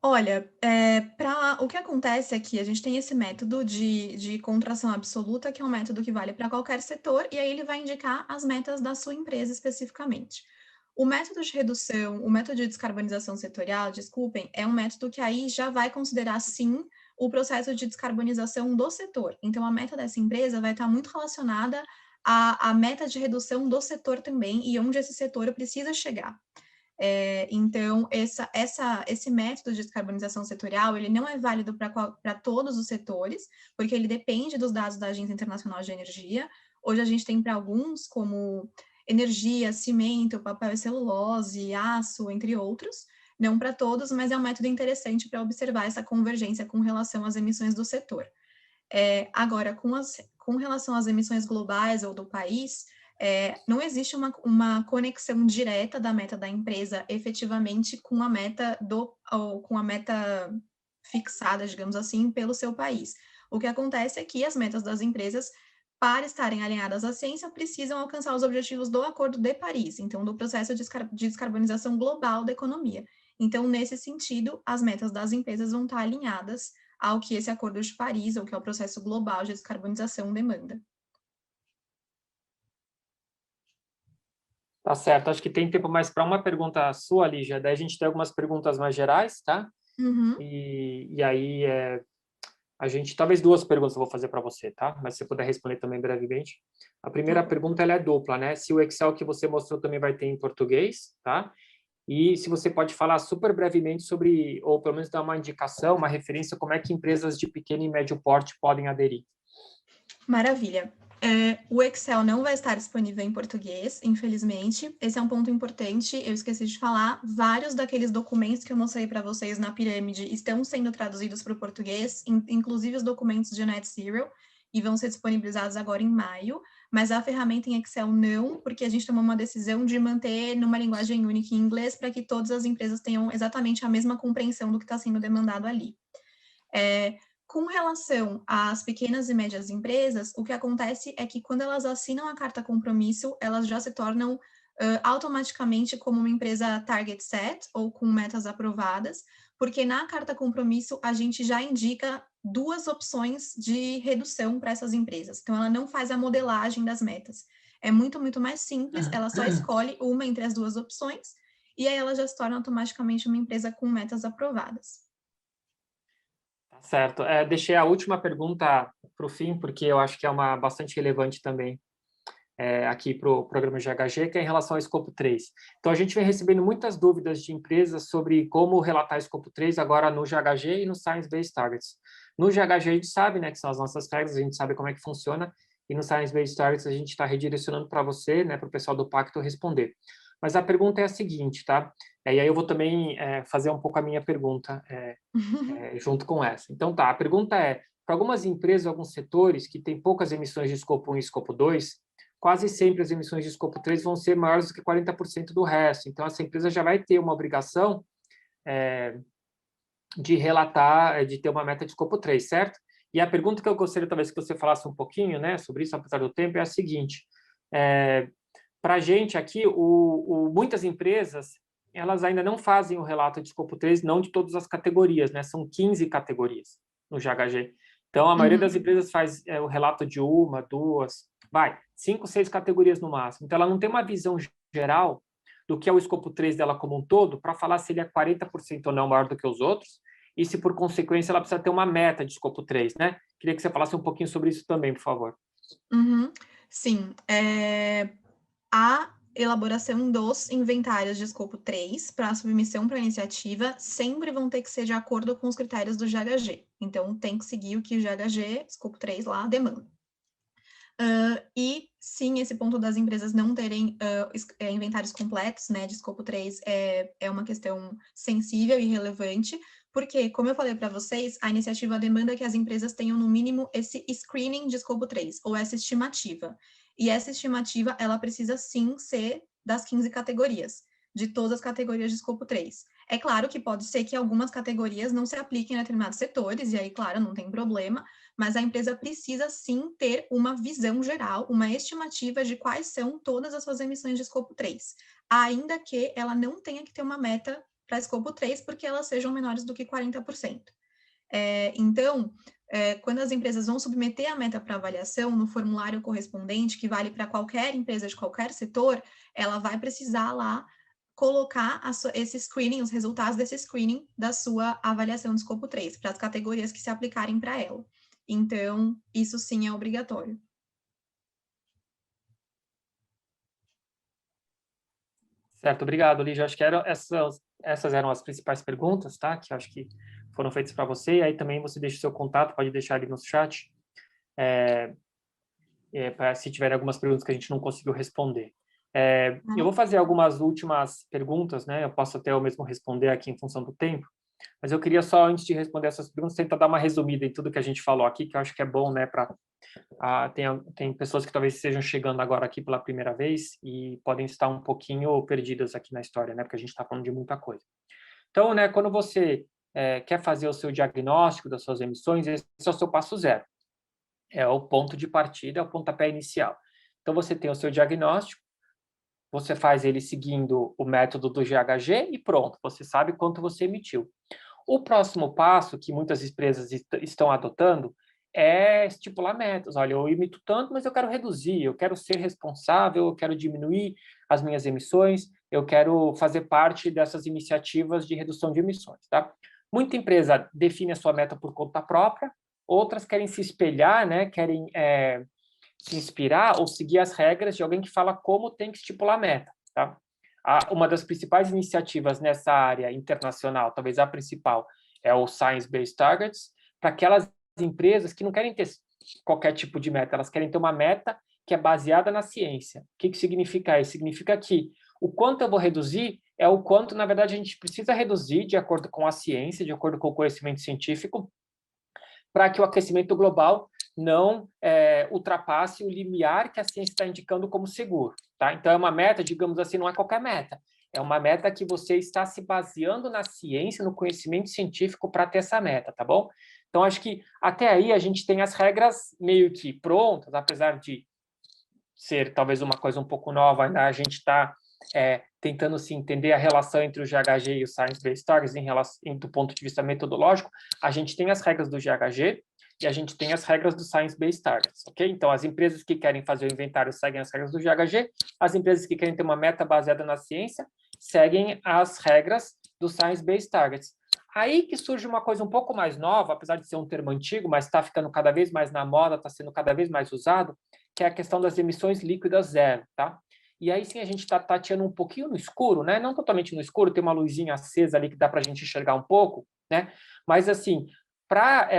Olha, o que acontece é que a gente tem esse método de contração absoluta, que é um método que vale para qualquer setor, e aí ele vai indicar as metas da sua empresa especificamente. O método de redução, o método de descarbonização setorial, desculpem, é um método que aí já vai considerar, sim, o processo de descarbonização do setor. Então, a meta dessa empresa vai estar muito relacionada à meta de redução do setor também, e onde esse setor precisa chegar. Então, esse método de descarbonização setorial, ele não é válido para todos os setores, porque ele depende dos dados da Agência Internacional de Energia. Hoje a gente tem para alguns, como energia, cimento, papel e celulose, aço, entre outros. Não para todos, mas é um método interessante para observar essa convergência com relação às emissões do setor. Agora, com relação às emissões globais ou do país, não existe uma conexão direta da meta da empresa efetivamente com a meta fixada, digamos assim, pelo seu país. O que acontece é que as metas das empresas, para estarem alinhadas à ciência, precisam alcançar os objetivos do Acordo de Paris, então, do processo de descarbonização global da economia. Então, nesse sentido, as metas das empresas vão estar alinhadas ao que esse Acordo de Paris, ou que é o processo global de descarbonização, demanda. Tá certo. Acho que tem tempo mais para uma pergunta sua, Lígia. Daí a gente tem algumas perguntas mais gerais, tá? E aí, a gente, talvez 2 perguntas eu vou fazer para você, tá? Mas se você puder responder também brevemente. A primeira pergunta, ela é dupla, né? Se o Excel que você mostrou também vai ter em português, tá? E se você pode falar super brevemente sobre, ou pelo menos dar uma indicação, uma referência, como é que empresas de pequeno e médio porte podem aderir. Maravilha. O Excel não vai estar disponível em português, infelizmente. Esse é um ponto importante, eu esqueci de falar. Vários daqueles documentos que eu mostrei para vocês na pirâmide estão sendo traduzidos para o português, inclusive os documentos de Net Zero, e vão ser disponibilizados agora em maio. Mas a ferramenta em Excel não, porque a gente tomou uma decisão de manter numa linguagem única em inglês para que todas as empresas tenham exatamente a mesma compreensão do que está sendo demandado ali. Com relação às pequenas e médias empresas, o que acontece é que quando elas assinam a carta compromisso, elas já se tornam automaticamente como uma empresa target set ou com metas aprovadas, porque na carta compromisso a gente já indica 2 opções de redução para essas empresas. Então, ela não faz a modelagem das metas. É muito, muito mais simples, ela só escolhe uma entre as 2 opções, e aí ela já se torna automaticamente uma empresa com metas aprovadas. Certo. Deixei a última pergunta para o fim, porque eu acho que é uma bastante relevante também. aqui para o programa GHG, que é em relação ao escopo 3. Então, a gente vem recebendo muitas dúvidas de empresas sobre como relatar escopo 3 agora no GHG e no Science Based Targets. No GHG a gente sabe, né, que são as nossas regras, a gente sabe como é que funciona, e no Science Based Targets a gente está redirecionando para você, né, para o pessoal do Pacto responder. Mas a pergunta é a seguinte, tá? E aí eu vou também fazer um pouco a minha pergunta junto com essa. Então, tá, a pergunta é, para algumas empresas, alguns setores que têm poucas emissões de escopo 1 e escopo 2, quase sempre as emissões de escopo 3 vão ser maiores do que 40% do resto. Então, essa empresa já vai ter uma obrigação de relatar, de ter uma meta de escopo 3, certo? E a pergunta que eu gostaria, talvez, que você falasse um pouquinho, né, sobre isso, apesar do tempo, é a seguinte. Para a gente aqui, muitas empresas, elas ainda não fazem o relato de escopo 3, não de todas as categorias, né? São 15 categorias no GHG. Então, a maioria das empresas faz o relato de 1, 2, 5, 6 categorias no máximo. Então, ela não tem uma visão geral do que é o escopo 3 dela como um todo, para falar se ele é 40% ou não maior do que os outros, e se, por consequência, ela precisa ter uma meta de escopo 3, né? Queria que você falasse um pouquinho sobre isso também, por favor. Sim, a elaboração dos inventários de escopo 3 para submissão para iniciativa sempre vão ter que ser de acordo com os critérios do GHG. Então, tem que seguir o que o GHG, escopo 3 lá, demanda. E, sim, esse ponto das empresas não terem inventários completos, né, de escopo 3 é uma questão sensível e relevante, porque, como eu falei para vocês, a iniciativa demanda que as empresas tenham, no mínimo, esse screening de escopo 3, ou essa estimativa. E essa estimativa, ela precisa, sim, ser das 15 categorias, de todas as categorias de escopo 3. É claro que pode ser que algumas categorias não se apliquem a determinados setores, e aí, claro, não tem problema, mas a empresa precisa, sim, ter uma visão geral, uma estimativa de quais são todas as suas emissões de escopo 3, ainda que ela não tenha que ter uma meta para escopo 3, porque elas sejam menores do que 40%. Então, quando as empresas vão submeter a meta para avaliação no formulário correspondente, que vale para qualquer empresa de qualquer setor, ela vai precisar lá colocar esse screening, os resultados desse screening da sua avaliação de escopo 3, para as categorias que se aplicarem para ela. Então, isso sim é obrigatório. Certo, obrigado, Lígia. Acho que essas eram as principais perguntas, tá? Que acho que foram feitas para você. E aí também você deixa o seu contato, pode deixar ali no chat, se tiver algumas perguntas que a gente não conseguiu responder. Eu vou fazer algumas últimas perguntas, né? Eu posso até eu mesmo responder aqui em função do tempo, mas eu queria só, antes de responder essas perguntas, tentar dar uma resumida em tudo que a gente falou aqui, que eu acho que é bom, né? Tem pessoas que talvez estejam chegando agora aqui pela primeira vez e podem estar um pouquinho perdidas aqui na história, né? Porque a gente está falando de muita coisa. Então, né? Quando você quer fazer o seu diagnóstico das suas emissões, esse é o seu passo zero. É o ponto de partida, é o pontapé inicial. Então, você tem o seu diagnóstico, você faz ele seguindo o método do GHG e pronto, você sabe quanto você emitiu. O próximo passo que muitas empresas estão adotando é estipular metas. Olha, eu emito tanto, mas eu quero reduzir, eu quero ser responsável, eu quero diminuir as minhas emissões, eu quero fazer parte dessas iniciativas de redução de emissões, tá? Muita empresa define a sua meta por conta própria, outras querem se espelhar, né? Querem se inspirar ou seguir as regras de alguém que fala como tem que estipular a meta, tá? Uma das principais iniciativas nessa área internacional, talvez a principal, é o Science Based Targets, para aquelas empresas que não querem ter qualquer tipo de meta, elas querem ter uma meta que é baseada na ciência. O que significa isso? Significa que o quanto eu vou reduzir é o quanto, na verdade, a gente precisa reduzir de acordo com a ciência, de acordo com o conhecimento científico, para que o aquecimento global não ultrapasse o limiar que a ciência está indicando como seguro. Tá? Então, é uma meta, digamos assim, não é qualquer meta. É uma meta que você está se baseando na ciência, no conhecimento científico para ter essa meta, tá bom? Então, acho que até aí a gente tem as regras meio que prontas, apesar de ser talvez uma coisa um pouco nova, ainda a gente está tentando se entender a relação entre o GHG e o Science Based Targets do ponto de vista metodológico. A gente tem as regras do GHG e a gente tem as regras do Science Based Targets, ok? Então, as empresas que querem fazer o inventário seguem as regras do GHG, as empresas que querem ter uma meta baseada na ciência seguem as regras do Science Based Targets. Aí que surge uma coisa um pouco mais nova, apesar de ser um termo antigo, mas está ficando cada vez mais na moda, está sendo cada vez mais usado, que é a questão das emissões líquidas zero, tá? E aí sim a gente está tateando um pouquinho no escuro, né? Não totalmente no escuro, tem uma luzinha acesa ali que dá para a gente enxergar um pouco, né? Mas assim, para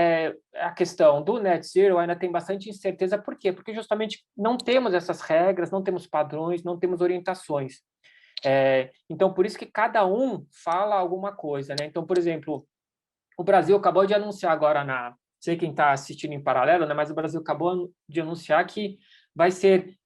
a questão do net zero ainda tem bastante incerteza. Por quê? Porque justamente não temos essas regras, não temos padrões, não temos orientações. Então, por isso que cada um fala alguma coisa, né? Então, por exemplo, o Brasil acabou de anunciar agora sei quem está assistindo em paralelo, né? Mas o Brasil acabou de anunciar que vai ser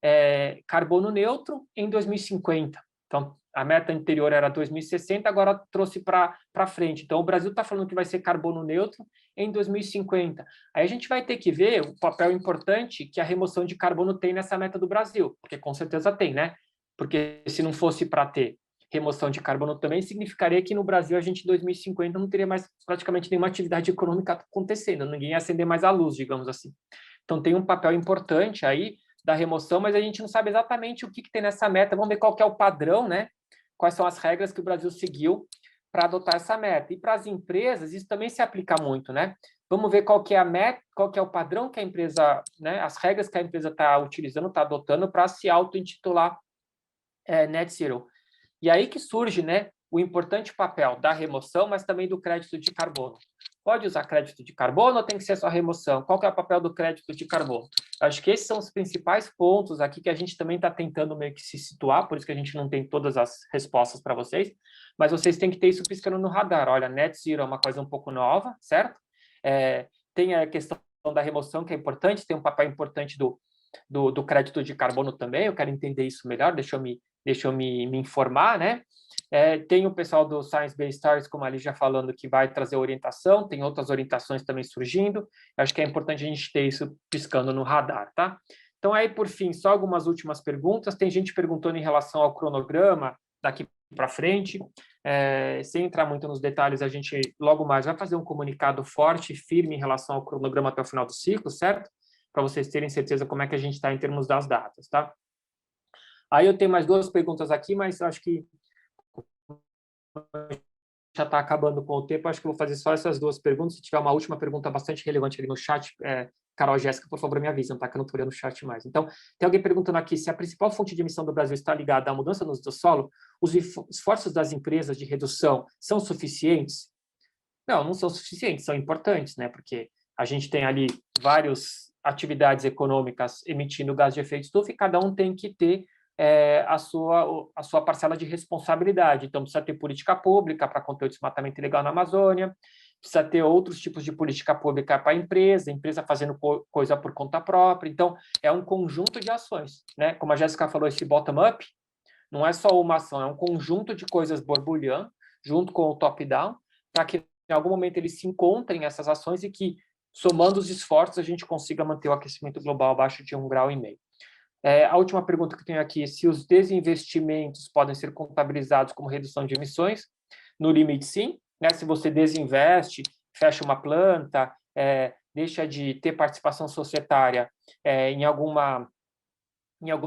carbono neutro em 2050. Então, a meta anterior era 2060, agora trouxe para frente. Então, o Brasil está falando que vai ser carbono neutro em 2050. Aí a gente vai ter que ver o papel importante que a remoção de carbono tem nessa meta do Brasil, porque com certeza tem, né? Porque se não fosse para ter remoção de carbono também, significaria que no Brasil a gente em 2050 não teria mais praticamente nenhuma atividade econômica acontecendo, ninguém ia acender mais a luz, digamos assim. Então tem um papel importante aí da remoção, mas a gente não sabe exatamente o que tem nessa meta. Vamos ver qual que é o padrão, né? Quais são as regras que o Brasil seguiu para adotar essa meta. E para as empresas, isso também se aplica muito, né? Vamos ver qual que é a meta, qual que é o padrão que a empresa, né? As regras que a empresa está utilizando, está adotando para se auto-intitular Net Zero. E aí que surge, né, o importante papel da remoção, mas também do crédito de carbono. Pode usar crédito de carbono ou tem que ser só remoção? Qual que é o papel do crédito de carbono? Acho que esses são os principais pontos aqui que a gente também está tentando meio que se situar, por isso que a gente não tem todas as respostas para vocês, mas vocês têm que ter isso piscando no radar. Olha, Net Zero é uma coisa um pouco nova, certo? Tem a questão da remoção, que é importante, tem um papel importante do crédito de carbono também. Eu quero entender isso melhor, deixa eu me informar, né? Tem o pessoal do Science Based Targets, como ali já falando, que vai trazer orientação, tem outras orientações também surgindo. Acho que é importante a gente ter isso piscando no radar, tá? Então, aí, por fim, só algumas últimas perguntas. Tem gente perguntando em relação ao cronograma daqui para frente. Sem entrar muito nos detalhes, a gente logo mais vai fazer um comunicado forte e firme em relação ao cronograma até o final do ciclo, certo? Para vocês terem certeza como é que a gente está em termos das datas, tá? Aí eu tenho mais duas perguntas aqui, mas acho que já está acabando com o tempo, acho que eu vou fazer só essas duas perguntas. Se tiver uma última pergunta bastante relevante ali no chat, Carol e Jéssica, por favor, me avisam, tá? Que eu não estou olhando o chat mais. Então, tem alguém perguntando aqui se a principal fonte de emissão do Brasil está ligada à mudança no uso do solo, os esforços das empresas de redução são suficientes? Não, não são suficientes, são importantes, né? Porque a gente tem ali várias atividades econômicas emitindo gás de efeito estufa e cada um tem que ter a sua parcela de responsabilidade. Então, precisa ter política pública para conter o desmatamento ilegal na Amazônia, precisa ter outros tipos de política pública para a empresa fazendo coisa por conta própria. Então, é um conjunto de ações, né? Como a Jéssica falou, esse bottom-up não é só uma ação, é um conjunto de coisas borbulhando junto com o top-down, para que em algum momento eles se encontrem essas ações e que, somando os esforços, a gente consiga manter o aquecimento global abaixo de 1,5 graus. A última pergunta que eu tenho aqui é se os desinvestimentos podem ser contabilizados como redução de emissões. No limite, sim, né? Se você desinveste, fecha uma planta, deixa de ter participação societária em alguma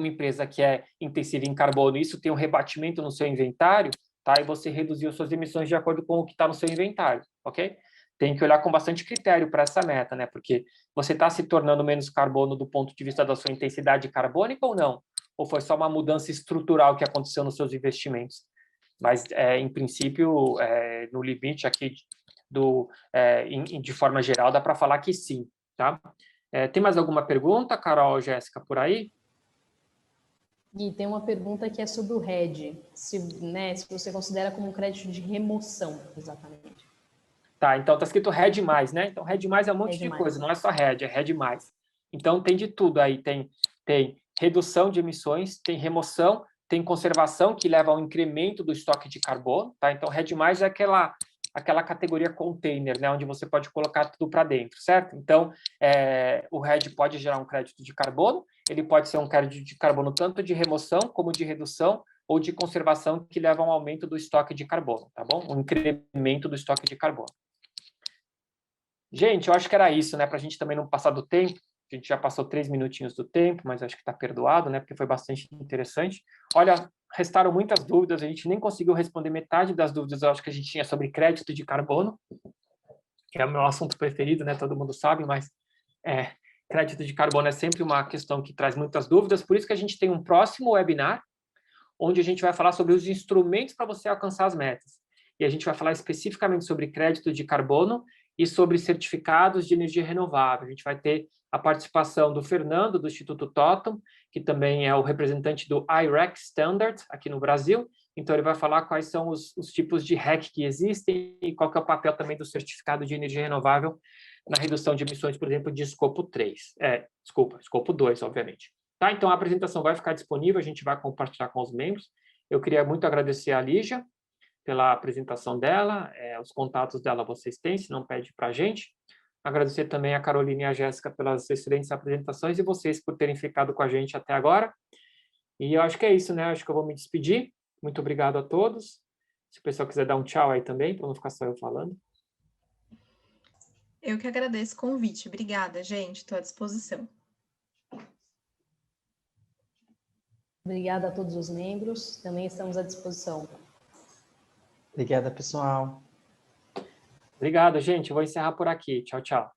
empresa que é intensiva em carbono, isso tem um rebatimento no seu inventário, tá? E você reduziu suas emissões de acordo com o que está no seu inventário, ok? Tem que olhar com bastante critério para essa meta, né? Porque você está se tornando menos carbono do ponto de vista da sua intensidade carbônica ou não? Ou foi só uma mudança estrutural que aconteceu nos seus investimentos? Mas, em princípio, no limite aqui de forma geral, dá para falar que sim, tá? Tem mais alguma pergunta, Carol ou Jéssica, por aí? E tem uma pergunta que é sobre o RED, se você considera como um crédito de remoção, exatamente. Tá, então está escrito RED+, né? Então, RED+, é um monte de coisa, não é só RED, é RED+. Então, tem de tudo aí, tem redução de emissões, tem remoção, tem conservação, que leva ao incremento do estoque de carbono, tá? Então, RED+, é aquela categoria container, né? Onde você pode colocar tudo para dentro, certo? Então, o RED pode gerar um crédito de carbono, ele pode ser um crédito de carbono tanto de remoção como de redução, ou de conservação, que leva a um aumento do estoque de carbono, tá bom? Um incremento do estoque de carbono. Gente, eu acho que era isso, né? Para a gente também não passar do tempo. A gente já passou 3 minutinhos do tempo, mas acho que está perdoado, né? Porque foi bastante interessante. Olha, restaram muitas dúvidas, a gente nem conseguiu responder metade das dúvidas, eu acho que a gente tinha sobre crédito de carbono, que é o meu assunto preferido, né? Todo mundo sabe, mas Crédito de carbono é sempre uma questão que traz muitas dúvidas, por isso que a gente tem um próximo webinar, onde a gente vai falar sobre os instrumentos para você alcançar as metas. E a gente vai falar especificamente sobre crédito de carbono e sobre certificados de energia renovável. A gente vai ter a participação do Fernando, do Instituto Totem, que também é o representante do I-REC Standard aqui no Brasil. Então, ele vai falar quais são os tipos de REC que existem e qual que é o papel também do certificado de energia renovável na redução de emissões, por exemplo, de escopo 3. Escopo 2, obviamente. Tá? Então, a apresentação vai ficar disponível, a gente vai compartilhar com os membros. Eu queria muito agradecer a Lígia pela apresentação dela, os contatos dela vocês têm, se não pede para a gente. Agradecer também a Carolina e a Jéssica pelas excelentes apresentações e vocês por terem ficado com a gente até agora. E eu acho que é isso, né? Acho que eu vou me despedir. Muito obrigado a todos. Se o pessoal quiser dar um tchau aí também, para não ficar só eu falando. Eu que agradeço o convite. Obrigada, gente. Estou à disposição. Obrigada a todos os membros. Também estamos à disposição. Obrigada, pessoal. Obrigado, gente. Eu vou encerrar por aqui. Tchau, tchau.